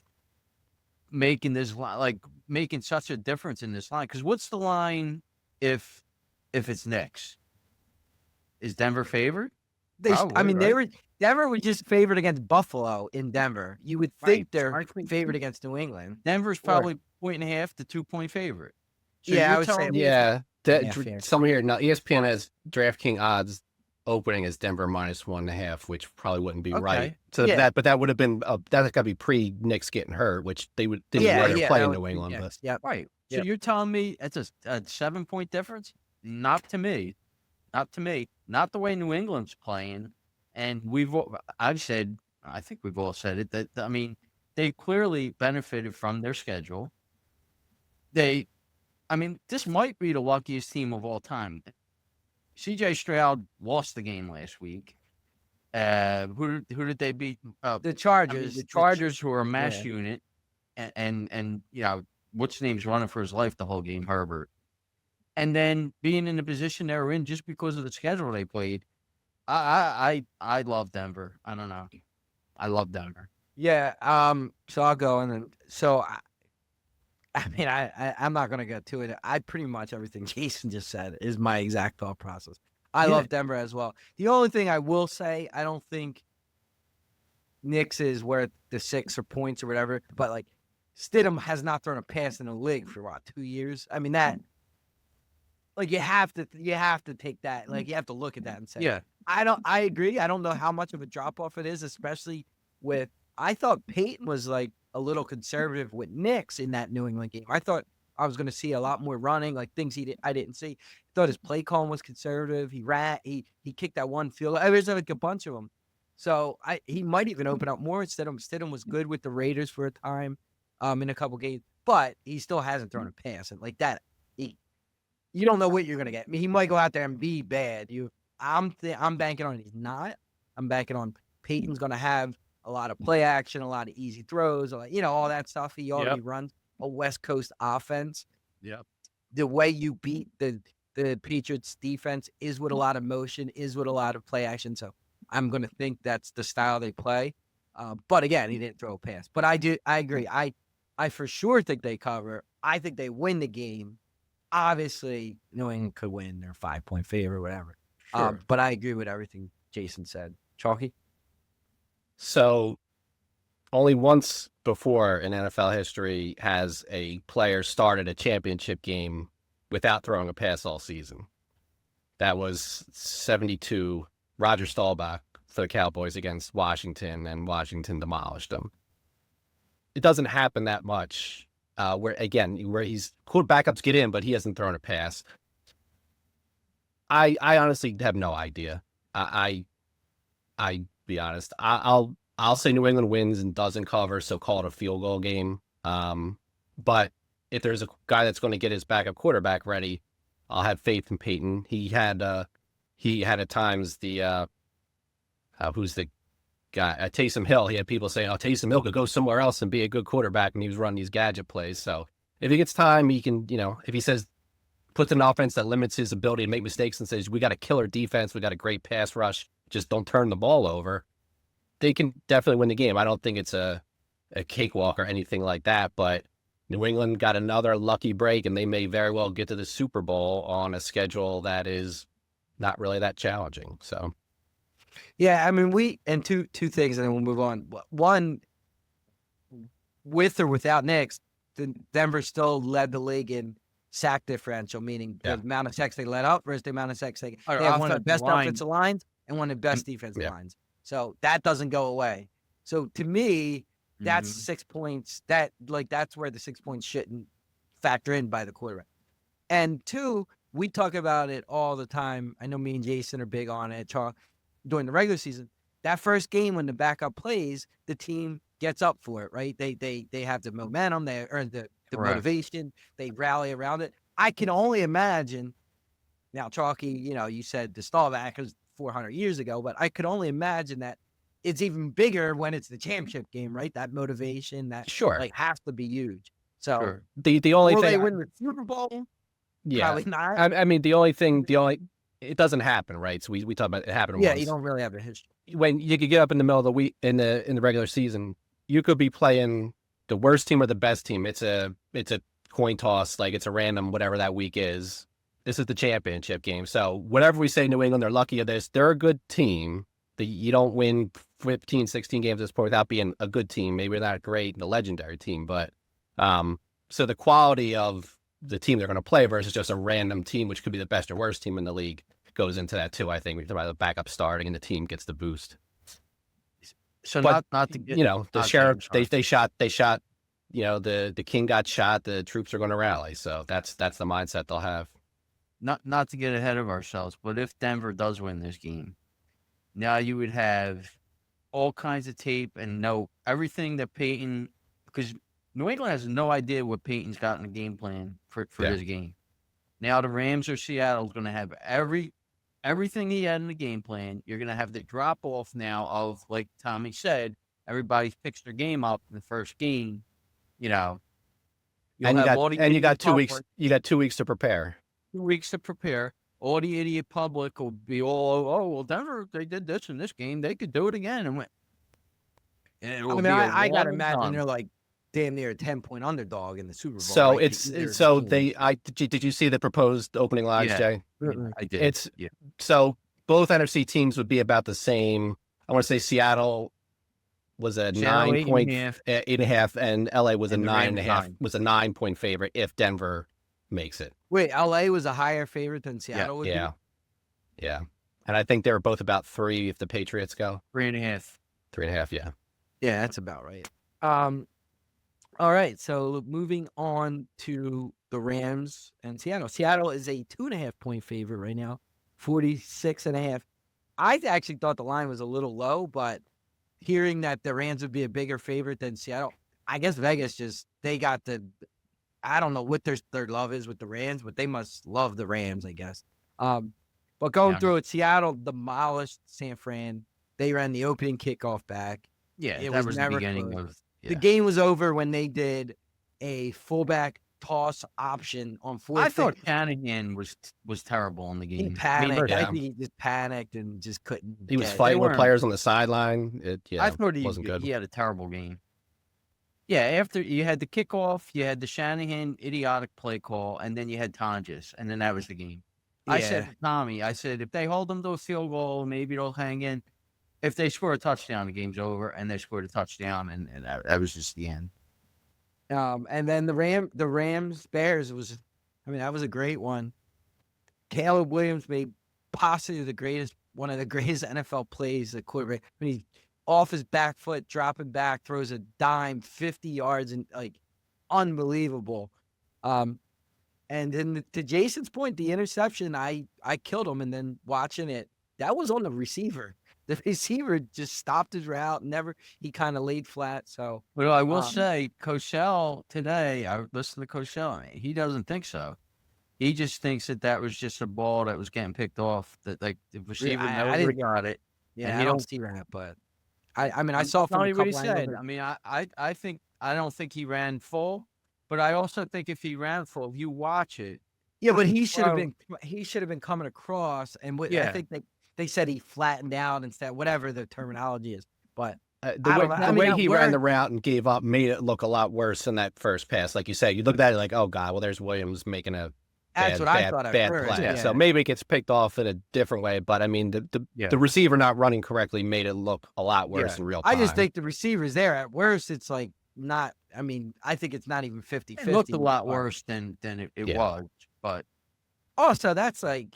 making this line, making such a difference in this line. Because what's the line if it's Knicks? Is Denver favored? Denver was just favored against Buffalo in Denver. You would think they're favored against New England. Denver's probably 1.5 to 2-point favorite. So I would say. Somewhere here now, ESPN has DraftKings odds opening as Denver -1.5, which probably wouldn't be right. So that would have been that's got to be pre Knicks getting hurt, which they didn't play in New England. Right. So you're telling me it's a 7-point difference? Not to me. Not to me. Not the way New England's playing. And I think we've all said it, that, they clearly benefited from their schedule. This might be the luckiest team of all time. CJ Stroud lost the game last week. Who did they beat? The Chargers. The Chargers, who are a mass unit. And what's name's running for his life the whole game, Herbert. And then being in the position they were in just because of the schedule they played. I love Denver. I don't know. I love Denver. Yeah. So I'll go and then I'm not gonna go to it. I pretty much everything Jason just said is my exact thought process. I love Denver as well. The only thing I will say, I don't think Knicks is worth the 6 or points or whatever, but Stidham has not thrown a pass in the league for 2 years. You have to take that. You have to look at that and say, I agree. I don't know how much of a drop off it is, especially with. I thought Peyton was a little conservative with Knicks in that New England game. I thought I was going to see a lot more running, things I didn't see. I thought his play calling was conservative. He ran. He kicked that one field. There's a bunch of them. So he might even open up more. Stidham was good with the Raiders for a time, in a couple games, but he still hasn't thrown a pass and that. You don't know what you're going to get. He might go out there and be bad. I'm banking on he's not. I'm banking on Peyton's going to have a lot of play action, a lot of easy throws, all that stuff. He already runs a West Coast offense. Yep. The way you beat the Patriots defense is with a lot of motion, is with a lot of play action. So I'm going to think that's the style they play. But again, he didn't throw a pass. But I agree. I for sure think they cover. I think they win the game. Obviously, New England could win. They're 5-point favorite or whatever. Sure. But I agree with everything Jason said. Chalky? So only once before in NFL history has a player started a championship game without throwing a pass all season. That was 72, Roger Staubach for the Cowboys against Washington, and Washington demolished them. It doesn't happen that much where he's cool backups get in, but he hasn't thrown a pass. I honestly have no idea. I be honest. I'll say New England wins and doesn't cover, so call it a field goal game. But if there's a guy that's going to get his backup quarterback ready, I'll have faith in Peyton. He had at times the who's the guy, Taysom Hill. He had people saying, "Oh, Taysom Hill could go somewhere else and be a good quarterback," and he was running these gadget plays. So if he gets time, he can, if he puts an offense that limits his ability to make mistakes and says, "We got a killer defense, we got a great pass rush, just don't turn the ball over," they can definitely win the game. I don't think it's a cakewalk or anything like that, but New England got another lucky break, and they may very well get to the Super Bowl on a schedule that is not really that challenging. So, yeah, I mean, two things, and then we'll move on. One, with or without Knicks, Denver still led the league in sack differential, meaning the amount of sacks they let up versus the amount of sacks they have one of the best offensive lines and one of the best defensive lines. So that doesn't go away. So to me, that's 6 points. That's where the 6 points shouldn't factor in by the quarterback. And two, we talk about it all the time. I know me and Jason are big on it during the regular season. That first game when the backup plays, the team gets up for it, right? They have the momentum, they earn the motivation, they rally around it. I can only imagine. Now, Chalky, you said the Staubach was 400 years ago, but I could only imagine that it's even bigger when it's the championship game, right? That motivation, that has to be huge. So the only will thing they win the Super Bowl? Probably not. I mean, it doesn't happen, right? So we talk about it happened once. Yeah, you don't really have a history. When you could get up in the middle of the week in the regular season, you could be playing the worst team or the best team. It's a coin toss, like it's a random whatever that week is. This is the championship game. So whatever we say New England, they're lucky of this. They're a good team. You don't win 15, 16 games at this point without being a good team. Maybe not great, a legendary team, but so the quality of the team they're going to play versus just a random team, which could be the best or worst team in the league, goes into that too. I think we talk about the backup starting and the team gets the boost. So but, not to get, the sheriff, they shot, the king got shot. The troops are going to rally. So that's the mindset they'll have. Not to get ahead of ourselves, but if Denver does win this game, now you would have all kinds of tape and know everything that Peyton, because New England has no idea what Peyton's got in the game plan for this game. Now the Rams or Seattle is going to have everything he had in the game plan. You're going to have the drop off now of, like Tommy said, everybody's pitched their game up in the first game. You got 2 weeks. You got 2 weeks to prepare. 2 weeks to prepare. All the idiot public will be well, Denver, they did this in this game. They could do it again. I got to imagine they're like damn near a 10-point underdog in the Super Bowl. So did you see the proposed opening lines, Jay? I did. So both NFC teams would be about the same. I want to say Seattle was a 8.5, and LA was a 9.5. Was a 9-point favorite if Denver makes it. Wait, LA was a higher favorite than Seattle would be? Yeah. And I think they were both about 3 if the Patriots go. 3.5. 3.5, yeah. Yeah, that's about right. All right, so moving on to the Rams and Seattle. Seattle is a 2.5-point favorite right now, 46.5. I actually thought the line was a little low, but hearing that the Rams would be a bigger favorite than Seattle, I guess Vegas they got I don't know what their love is with the Rams, but they must love the Rams, I guess. But But going Yeah. through it, Seattle demolished San Fran. They ran the opening kickoff back. Yeah, It that was was the never beginning close. of The game was over when they did a fullback toss option on fourth. I thought Shanahan was terrible in the He game. panicked. yeah. I think he just panicked and just couldn't. He was get it. fighting with weren't- players on the sideline. I thought wasn't good. he had a terrible game. Yeah, after you had the kickoff, you had the Shanahan idiotic play call, and then you had Tonjes, and then that was the game. I said to Tommy, I said, if they hold them to a field goal, maybe they'll hang in. If they score a touchdown, the game's over, and they scored a touchdown, and that was just the end. And then the Rams Bears that was a great one. Caleb Williams made possibly one of the greatest NFL plays. The quarterback when he off his back foot, dropping back, throws a dime 50 yards and like unbelievable. And then to Jason's point, the interception, I killed him, and then watching it, that was on the receiver. The receiver just stopped his route. He kind of laid flat. So, Well, I will say, Cosell today, I listened to Cosell. He doesn't think so. He just thinks that was just a ball that was getting picked off. That like the receiver never got it. Yeah, and I don't see that, but I saw from a what he couple said. angles. I mean, I don't think he ran full, but I also think if he ran full, if you watch it, Yeah, but he should have been coming across, and I think they said he flattened out instead, whatever the terminology is. But The way he ran the route and gave up made it look a lot worse than that first pass. Like you say, you looked at it like, oh God, well, there's Williams making a that's what I thought at bad first. play. Yeah. So maybe it gets picked off in a different way. But I mean, the receiver not running correctly made it look a lot worse in real time. I just think the receiver's there. At worst, it's like not. I mean, I think it's not even 50-50. it looked a lot worse than it was. But also, that's like,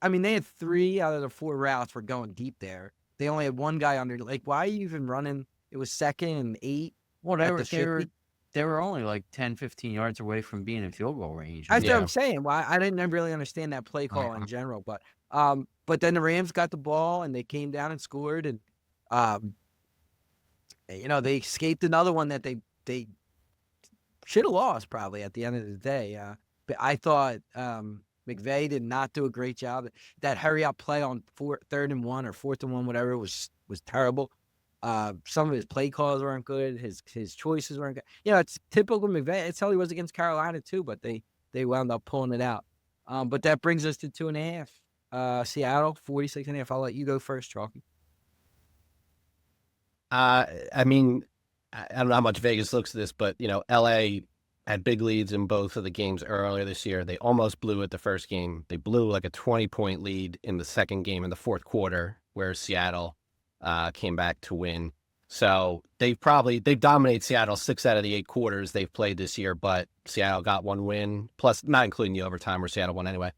I mean, they had 3 out of the 4 routes were going deep there. They only had one guy under. Like, why are you even running? It was 2nd and 8. they were only like 10, 15 yards away from being in field goal range. That's what I'm saying. Why I didn't really understand that play call in general, but then the Rams got the ball and they came down and scored, and they escaped another one that they should have lost probably at the end of the day. But I thought McVay did not do a great job. That hurry up play on 3rd and 1 or 4th and 1, whatever, was terrible. Some of his play calls weren't good. His choices weren't good. It's typical McVay. It's how he was against Carolina too, but they wound up pulling it out. But that brings us to 2.5. Seattle 46.5. I'll let you go first, Chalky. I mean, I don't know how much Vegas looks at this, but LA had big leads in both of the games earlier this year. They almost blew it the first game. They blew like a 20-point lead in the second game in the fourth quarter, where Seattle came back to win. So they've dominated Seattle 6 out of the 8 quarters they've played this year, but Seattle got 1 win, plus not including the overtime where Seattle won anyway.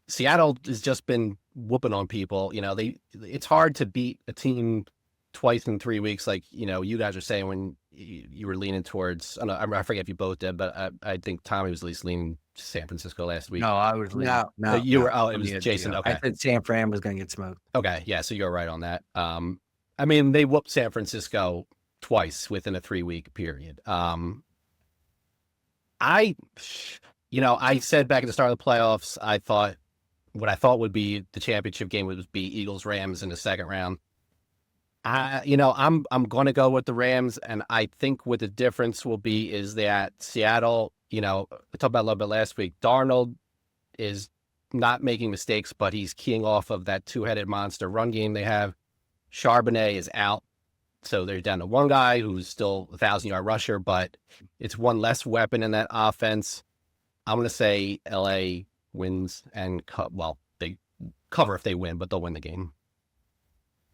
Seattle has just been whooping on people. It's hard to beat a team twice in 3 weeks, like you guys are saying when you were leaning towards. I forget if you both did, but I think Tommy was at least leaning San Francisco last week. No, I was leaning. No, you were. Oh, it was Jason. Okay, I said San Fran was going to get smoked. Okay, yeah, so you're right on that. I mean, they whooped San Francisco twice within a 3-week period. I said back at the start of the playoffs, what I thought would be the championship game would be Eagles Rams in the second round. I'm going to go with the Rams, and I think what the difference will be is that Seattle, I talked about a little bit last week, Darnold is not making mistakes, but he's keying off of that 2-headed monster run game they have. Charbonnet is out, so they're down to one guy who's still a 1,000-yard rusher, but it's one less weapon in that offense. I'm going to say LA wins and they cover if they win, but they'll win the game.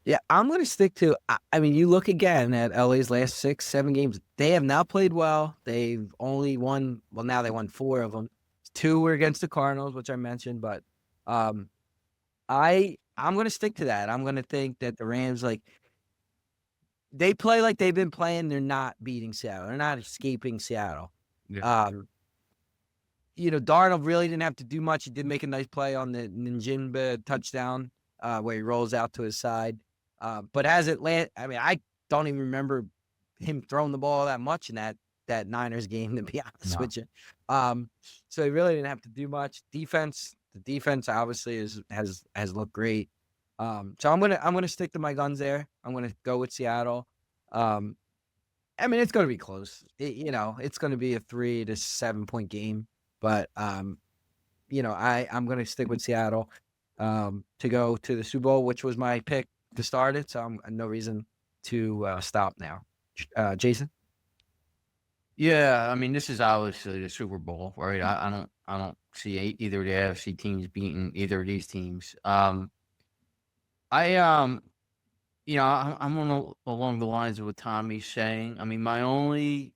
Yeah, I'm going to stick to, I mean, you look again at LA's last 6-7 games. They have not played well. They've only won, now they won 4 of them. 2 were against the Cardinals, which I mentioned, but I'm going to stick to that. I'm going to think that the Rams, they play like they've been playing. They're not beating Seattle. They're not escaping Seattle. Yeah. Darnold really didn't have to do much. He did make a nice play on the Njinba touchdown where he rolls out to his side. But as it land, I mean, I don't even remember him throwing the ball that much in that that Niners game, to be honest No. with you. So he really didn't have to do much. The defense obviously has looked great. So I'm gonna stick to my guns there. I'm gonna go with Seattle. I mean, it's gonna be close. It's gonna be a 3 to 7 point game, but I'm gonna stick with Seattle to go to the Super Bowl, which was my pick to start it. So I'm no reason to stop now. Jason. Yeah, I mean, this is obviously the Super Bowl, right? I don't see either of the AFC teams beating either of these teams. I I'm along the lines of what Tommy's saying. I mean, my only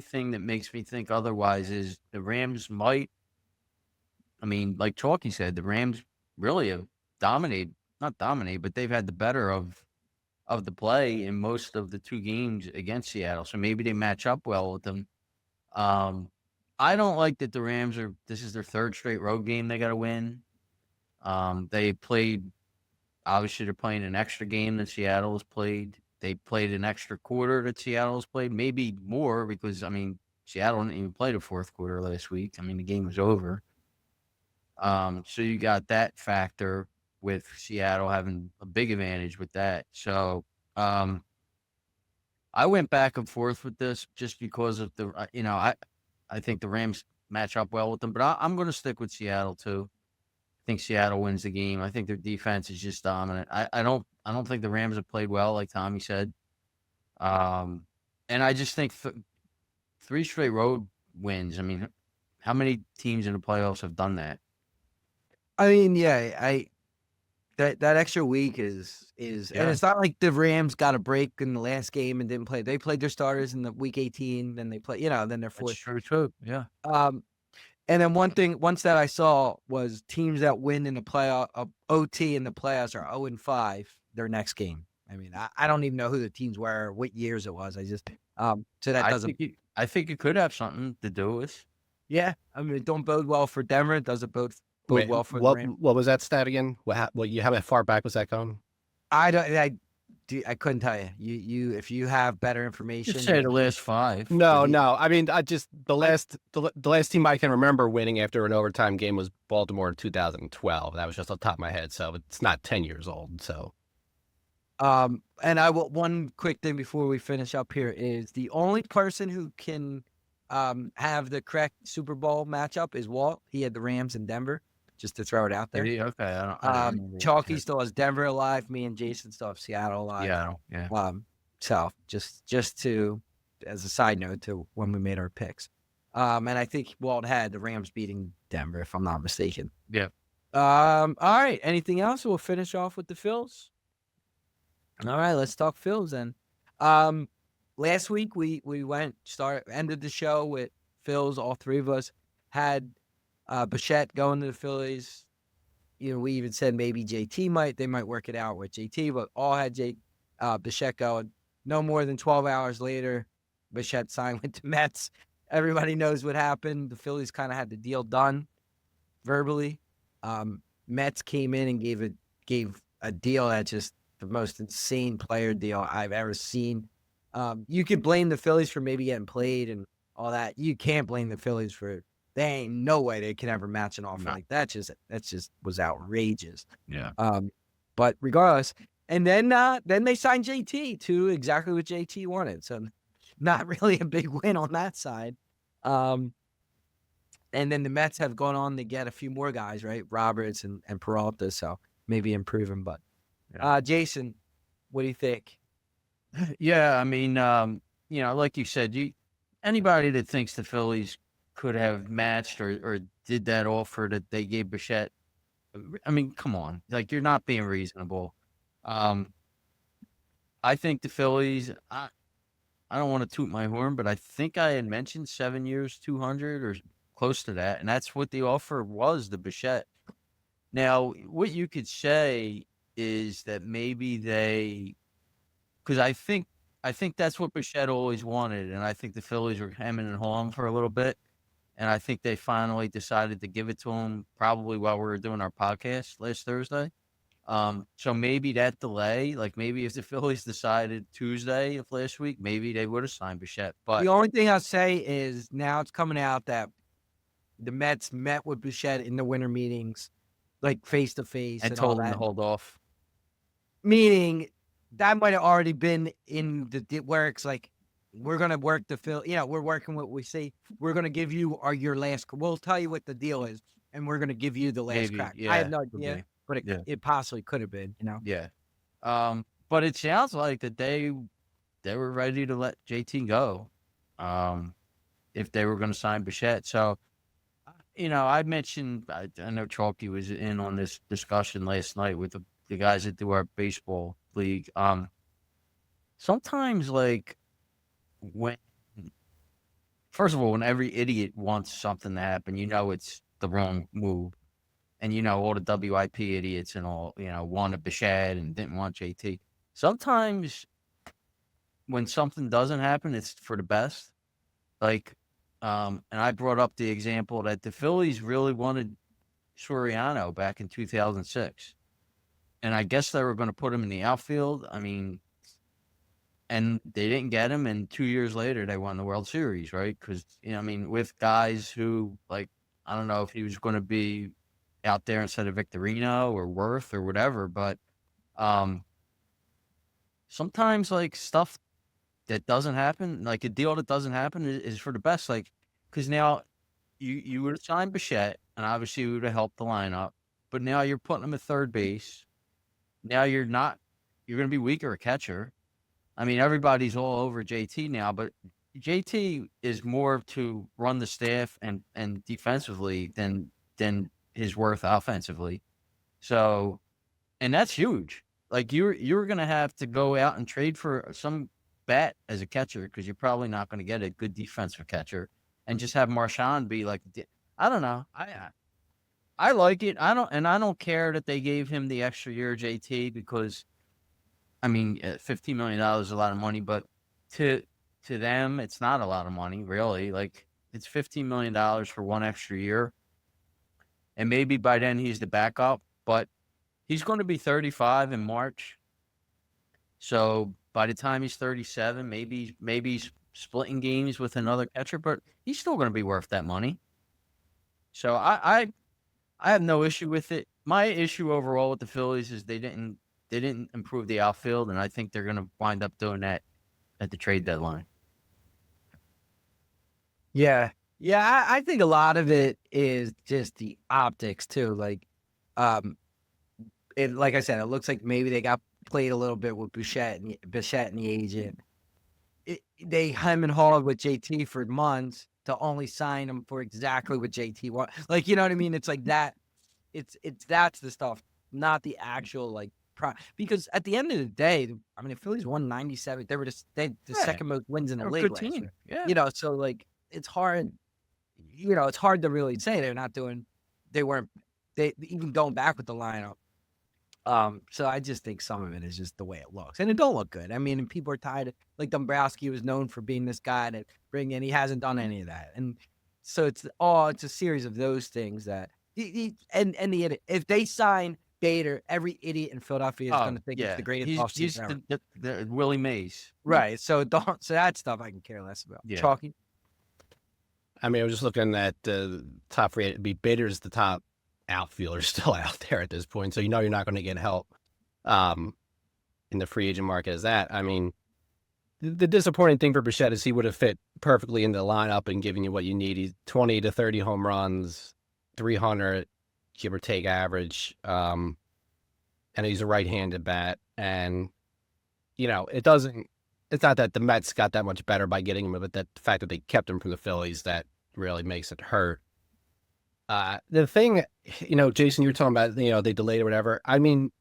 thing that makes me think otherwise is the Rams might. I mean, like Chalky said, the Rams really have not dominated, but they've had the better of the play in most of the two games against Seattle. So maybe they match up well with them. I don't like that the Rams this is their third straight road game they got to win. They played, obviously they're playing an extra game than Seattle has played. They played an extra quarter that Seattle has played, maybe more because, I mean, Seattle didn't even play the fourth quarter last week. I mean, the game was over. So you got that factor with Seattle having a big advantage with that. So, I went back and forth with this just because of I think the Rams match up well with them, but I'm going to stick with Seattle too. I think Seattle wins the game. I think their defense is just dominant. I don't think the Rams have played well, like Tommy said. And I just think 3 straight road wins. I mean, how many teams in the playoffs have done that? I mean, yeah, that extra week is and Yeah. it's not like the Rams got a break in the last game and didn't play. They played their starters in the week 18, then they play, then they're That's fourth. true too. Yeah. And then once that I saw was teams that win in the playoff OT in the playoffs are 0-5 their next game. I mean, I don't even know who the teams were, what years it was. I just so that doesn't. I think it could have something to do with. Yeah, I mean, it don't bode well for Denver. It doesn't bode Wait, well for the what Rams. what was that stat again? How far back was that going? I couldn't tell you. You if you have better information. Just say the last 5. No. I mean, the last team I can remember winning after an overtime game was Baltimore in 2012. That was just on top of my head, so it's not 10 years old. So, and one quick thing before we finish up here is the only person who can have the correct Super Bowl matchup is Walt. He had the Rams in Denver. Just to throw it out there. Okay, I don't Chalky still has Denver alive. Me and Jason still have Seattle alive. Yeah. So just to as a side note to when we made our picks. And I think Walt had the Rams beating Denver, if I'm not mistaken. Yeah. All right. Anything else? We'll finish off with the Phils. All right, let's talk Phils then. Last week we ended the show with Phils. All three of us had Bichette going to the Phillies. We even said maybe JT they might work it out with JT, but all had Bichette going. No more than 12 hours later, Bichette signed with the Mets. Everybody knows what happened. The Phillies kind of had the deal done verbally. Mets came in and gave a deal that's just the most insane player deal I've ever seen. You could blame the Phillies for maybe getting played and all that. You can't blame the Phillies for. There ain't no way they can ever match an offer like that. That just was outrageous. Yeah. But regardless, and then they signed JT to exactly what JT wanted. So not really a big win on that side. And then the Mets have gone on to get a few more guys, right? Roberts and Peralta. So maybe improve him. But Jason, what do you think? Yeah, I mean, like you said, anybody that thinks the Phillies could have matched or did that offer that they gave Bichette, I mean, come on. Like, you're not being reasonable. I think the Phillies, I don't want to toot my horn, but I think I had mentioned 7 years, 200 or close to that. And that's what the offer was, the Bichette. Now, what you could say is that maybe because I think that's what Bichette always wanted. And I think the Phillies were hemming and hawing for a little bit. And I think they finally decided to give it to him probably while we were doing our podcast last Thursday. So maybe that delay, like maybe if the Phillies decided Tuesday of last week, maybe they would have signed Bichette. But The only thing I'll say is now it's coming out that the Mets met with Bichette in the winter meetings, like face to face and and all told him to that. hold off. Meaning that might have already been in the works. Like, we're gonna work the fill. We're working what we say. We're gonna give you your last. We'll tell you what the deal is, and we're gonna give you the last Maybe, crack. yeah, I have no could idea, be. but Yeah. it possibly could have been. Yeah. But it sounds like that they were ready to let JT go, if they were going to sign Bichette. So, I mentioned, I know Chalky was in on this discussion last night with the guys that do our baseball league. Sometimes, like, first of all, when every idiot wants something to happen, it's the wrong move. And, all the WIP idiots and all, wanted Bichette and didn't want JT. Sometimes when something doesn't happen, it's for the best. Like, and I brought up the example that the Phillies really wanted Soriano back in 2006. And I guess they were going to put him in the outfield. I mean, and they didn't get him. And 2 years later, they won the World Series, right? Because, with guys who, like, I don't know if he was going to be out there instead of Victorino or Worth or whatever, but sometimes, like, stuff that doesn't happen, like a deal that doesn't happen is for the best. Like, because now you would have signed Bichette, and obviously it would have helped the lineup, but now you're putting him at third base. Now you're going to be weaker at catcher. I mean, everybody's all over JT now, but JT is more to run the staff and defensively than his worth offensively. So, and that's huge. Like, you're going to have to go out and trade for some bat as a catcher, because you're probably not going to get a good defensive catcher, and just have Marchand be like, I don't know. I like it. I don't care that they gave him the extra year JT, because I mean, $15 million is a lot of money, but to them, it's not a lot of money, really. Like, it's $15 million for one extra year. And maybe by then he's the backup, but he's going to be 35 in March. So by the time he's 37, maybe he's splitting games with another catcher, but he's still going to be worth that money. So I have no issue with it. My issue overall with the Phillies is they didn't improve the outfield, and I think they're going to wind up doing that at the trade deadline. Yeah. Yeah, I think a lot of it is just the optics too. Like, like I said, it looks like maybe they got played a little bit with Bichette and the agent. They hem and hawed with JT for months to only sign him for exactly what JT wants. Like, you know what I mean? It's like that. That's the stuff, not the actual, like, because at the end of the day, I mean, the Phillies won 97. They were the second most wins in the league last year. Yeah. So, like, it's hard. It's hard to really say they weren't even going back with the lineup. So I just think some of it is just the way it looks, and it don't look good. I mean, and people are tired. Like, Dombrowski was known for being this guy to bring in. He hasn't done any of that, and so it's a series of those things that if they sign Bader, every idiot in Philadelphia is going to think it's the greatest offseason ever. The Willie Mays, right? So that stuff I can care less about. Yeah. Chalky. I mean, I was just looking at the top free agent. Bader's the top outfielder still out there at this point, so you're not going to get help in the free agent market as that. I mean, the disappointing thing for Bichette is he would have fit perfectly into the lineup and given you what you need. He's 20 to 30 home runs, 300 give or take average, and he's a right-handed bat. And it's not that the Mets got that much better by getting him, but that the fact that they kept him from the Phillies, that really makes it hurt. The thing, Jason, you were talking about, they delayed or whatever. I mean,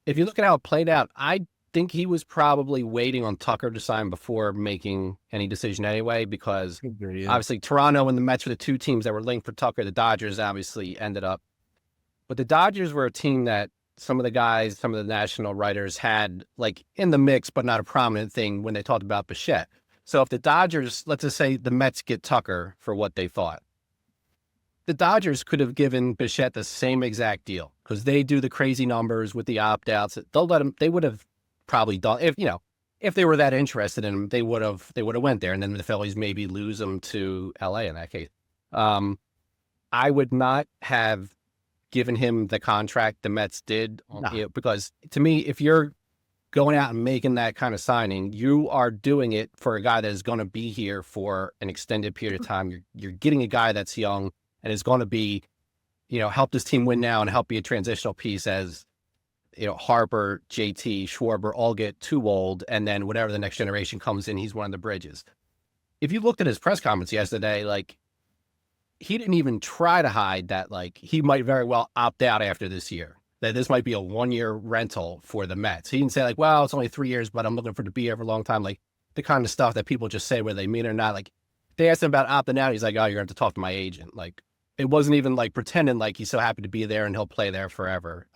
if you look at how it played out, I think he was probably waiting on Tucker to sign before making any decision anyway, because obviously Toronto and the Mets were the two teams that were linked for Tucker. The Dodgers obviously ended up, but the Dodgers were a team that some of the national writers had, like, in the mix, but not a prominent thing when they talked about Bichette. So if the Dodgers, let's just say the Mets get Tucker for what they thought, the Dodgers could have given Bichette the same exact deal. because they do the crazy numbers with the opt outs. They'll let them. They would have probably done if they were that interested in him, they would have went there, and then the Phillies maybe lose him to LA in that case. I would not have given him the contract the Mets did, because to me, if you're going out and making that kind of signing, you are doing it for a guy that is going to be here for an extended period of time. You're getting a guy that's young and is going to be, help this team win now and help be a transitional piece as, Harper, JT, Schwarber all get too old, and then whatever the next generation comes in, he's one of the bridges. If you looked at his press conference yesterday, like, he didn't even try to hide that, like, he might very well opt out after this year, that this might be a 1-year rental for the Mets. He didn't say, like, well, it's only 3 years, but I'm looking for to be here for a long time. Like, the kind of stuff that people just say whether they mean it or not. Like, they asked him about opting out. He's like, oh, you're going to have to talk to my agent. Like, it wasn't even like pretending like he's so happy to be there and he'll play there forever.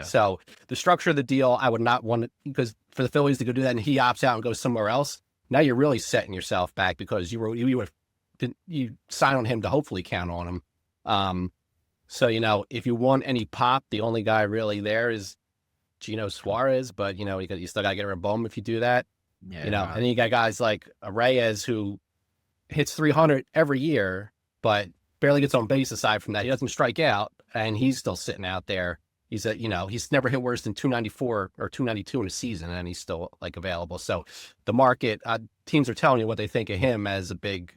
So the structure of the deal, I would not want it, because for the Phillies to go do that and he opts out and goes somewhere else, now you're really setting yourself back, because you sign on him to hopefully count on him. So, if you want any pop, the only guy really there is Gino Suarez, but, you still got to get rid of Bohm if you do that. And then you got guys like Reyes, who hits 300 every year, but barely gets on base aside from that. He doesn't strike out, and he's still sitting out there. He's he's never hit worse than 294 or 292 in a season, and he's still, like, available. So the market, teams are telling you what they think of him as a big,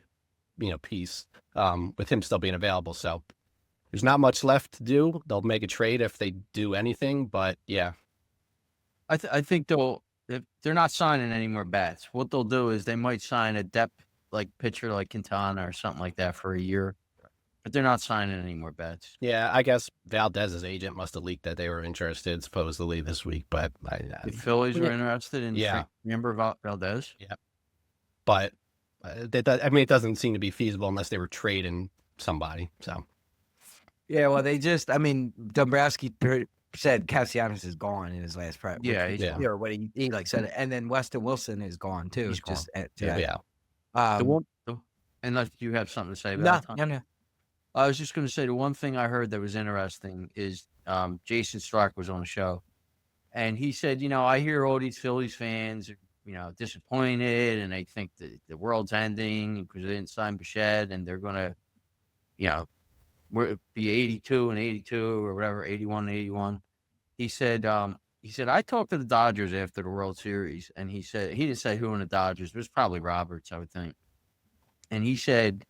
piece, with him still being available. So there's not much left to do. They'll make a trade if they do anything, but yeah. I think if they're not signing any more bats, what they'll do is they might sign a depth like pitcher like Quintana or something like that for a year, but they're not signing any more bats. Yeah, I guess Valdez's agent must have leaked that they were interested supposedly this week, but the Phillies were interested in Valdez. Yeah, but it doesn't seem to be feasible unless they were trading somebody. So yeah, well, Dombrowski said Castellanos is gone in his last prep. Or what he like said it, and then Weston Wilson is gone too. He's just gone. Unless you have something to say about it. No. I was just going to say, the one thing I heard that was interesting is Jason Stark was on the show, and he said, I hear all these Phillies fans are, disappointed, and they think that the world's ending because they didn't sign Bichette, and they're going to, be 82 and 82 or whatever, 81 and 81. He said, I talked to the Dodgers after the World Series, and he said, he didn't say who in the Dodgers, it was probably Roberts, I would think. And he said,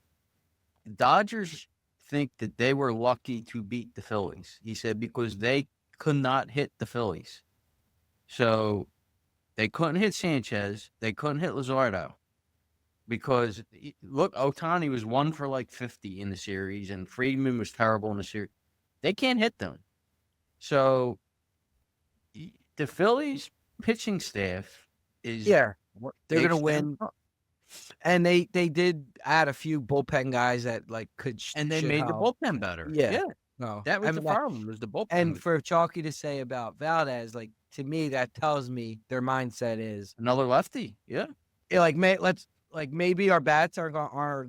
the Dodgers think that they were lucky to beat the Phillies. He said, because they could not hit the Phillies. So they couldn't hit Sanchez. They couldn't hit Luzardo. Because, look, Ohtani was 1 for like 50 in the series, and Friedman was terrible in the series. They can't hit them. So the Phillies pitching staff is... Yeah, they're going to win. And they did add a few bullpen guys that, like, could and they made the bullpen better. Yeah. No, that was the problem, was the bullpen. And for Chalky to say about Valdez, like, to me, that tells me their mindset is another lefty. Yeah. Like, maybe our bats we're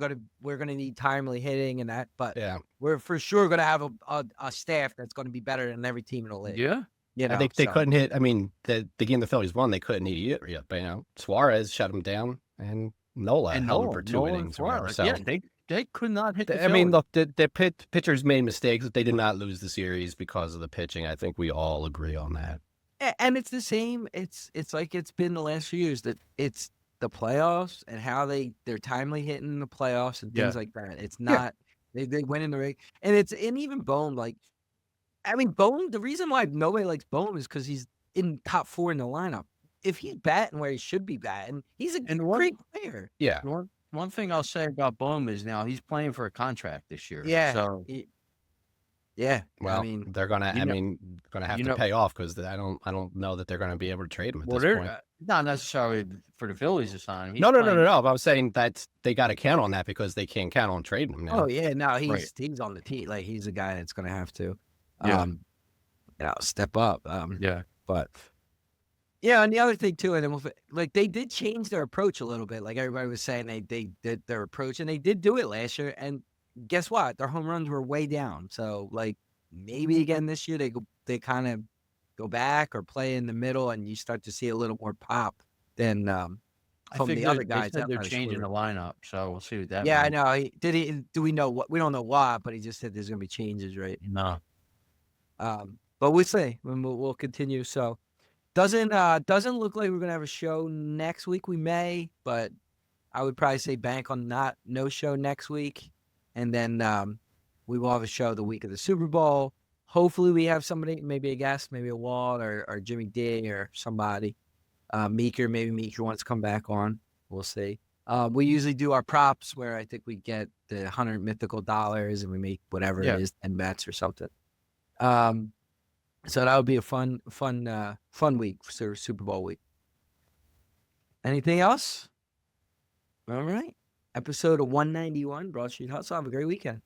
gonna need timely hitting and that, but we're for sure gonna have a staff that's gonna be better than every team in the league. Yeah. I think they couldn't hit. I mean, the game the Phillies won, they couldn't hit yet. But Suarez shut them down, and Nola held them for 2 innings. Or whatever, so yeah, they could not hit. I mean, look, the pitchers made mistakes, but they did not lose the series because of the pitching. I think we all agree on that. And it's the same. It's like it's been the last few years, that it's the playoffs and how they're timely hitting in the playoffs and things like that. It's not they went in the rig, and even Bohm, like, Bohm, the reason why nobody likes Bohm is because he's in top 4 in the lineup. If he's batting where he should be batting, he's a great player. Yeah. One thing I'll say about Bohm is now he's playing for a contract this year. Yeah. So well, they're gonna have to pay off, because I don't know that they're gonna be able to trade him at this point. Not necessarily for the Phillies to sign him. No. But I was saying that they got to count on that, because they can't count on trading him now. Oh yeah, no, he's on the team. Like, he's a guy that's gonna have to, step up. But. Yeah, and the other thing too, and then like, they did change their approach a little bit. Like, everybody was saying, they did their approach, and they did do it last year. And guess what? Their home runs were way down. So, like, maybe again this year they kind of go back or play in the middle, and you start to see a little more pop than I from think the other they guys. said they're I'm not changing sure. the lineup, so we'll see what that Yeah, I means. know. Do we know what? We don't know why, but he just said there's gonna be changes, right? No. But we'll see. We'll continue. So doesn't look like we're gonna have a show next week. We may, but I would probably say bank on no show next week, and then we will have a show the week of the Super Bowl. Hopefully, we have somebody, maybe a guest, maybe a Walt or Jimmy D or somebody. Meeker, maybe Meeker wants to come back on. We'll see. We usually do our props where I think we get the $100 mythical dollars and we make whatever it is, 10 bets or something. So that would be a fun week for Super Bowl week. Anything else? All right. Episode of 191, Broad Street Hustle. Have a great weekend.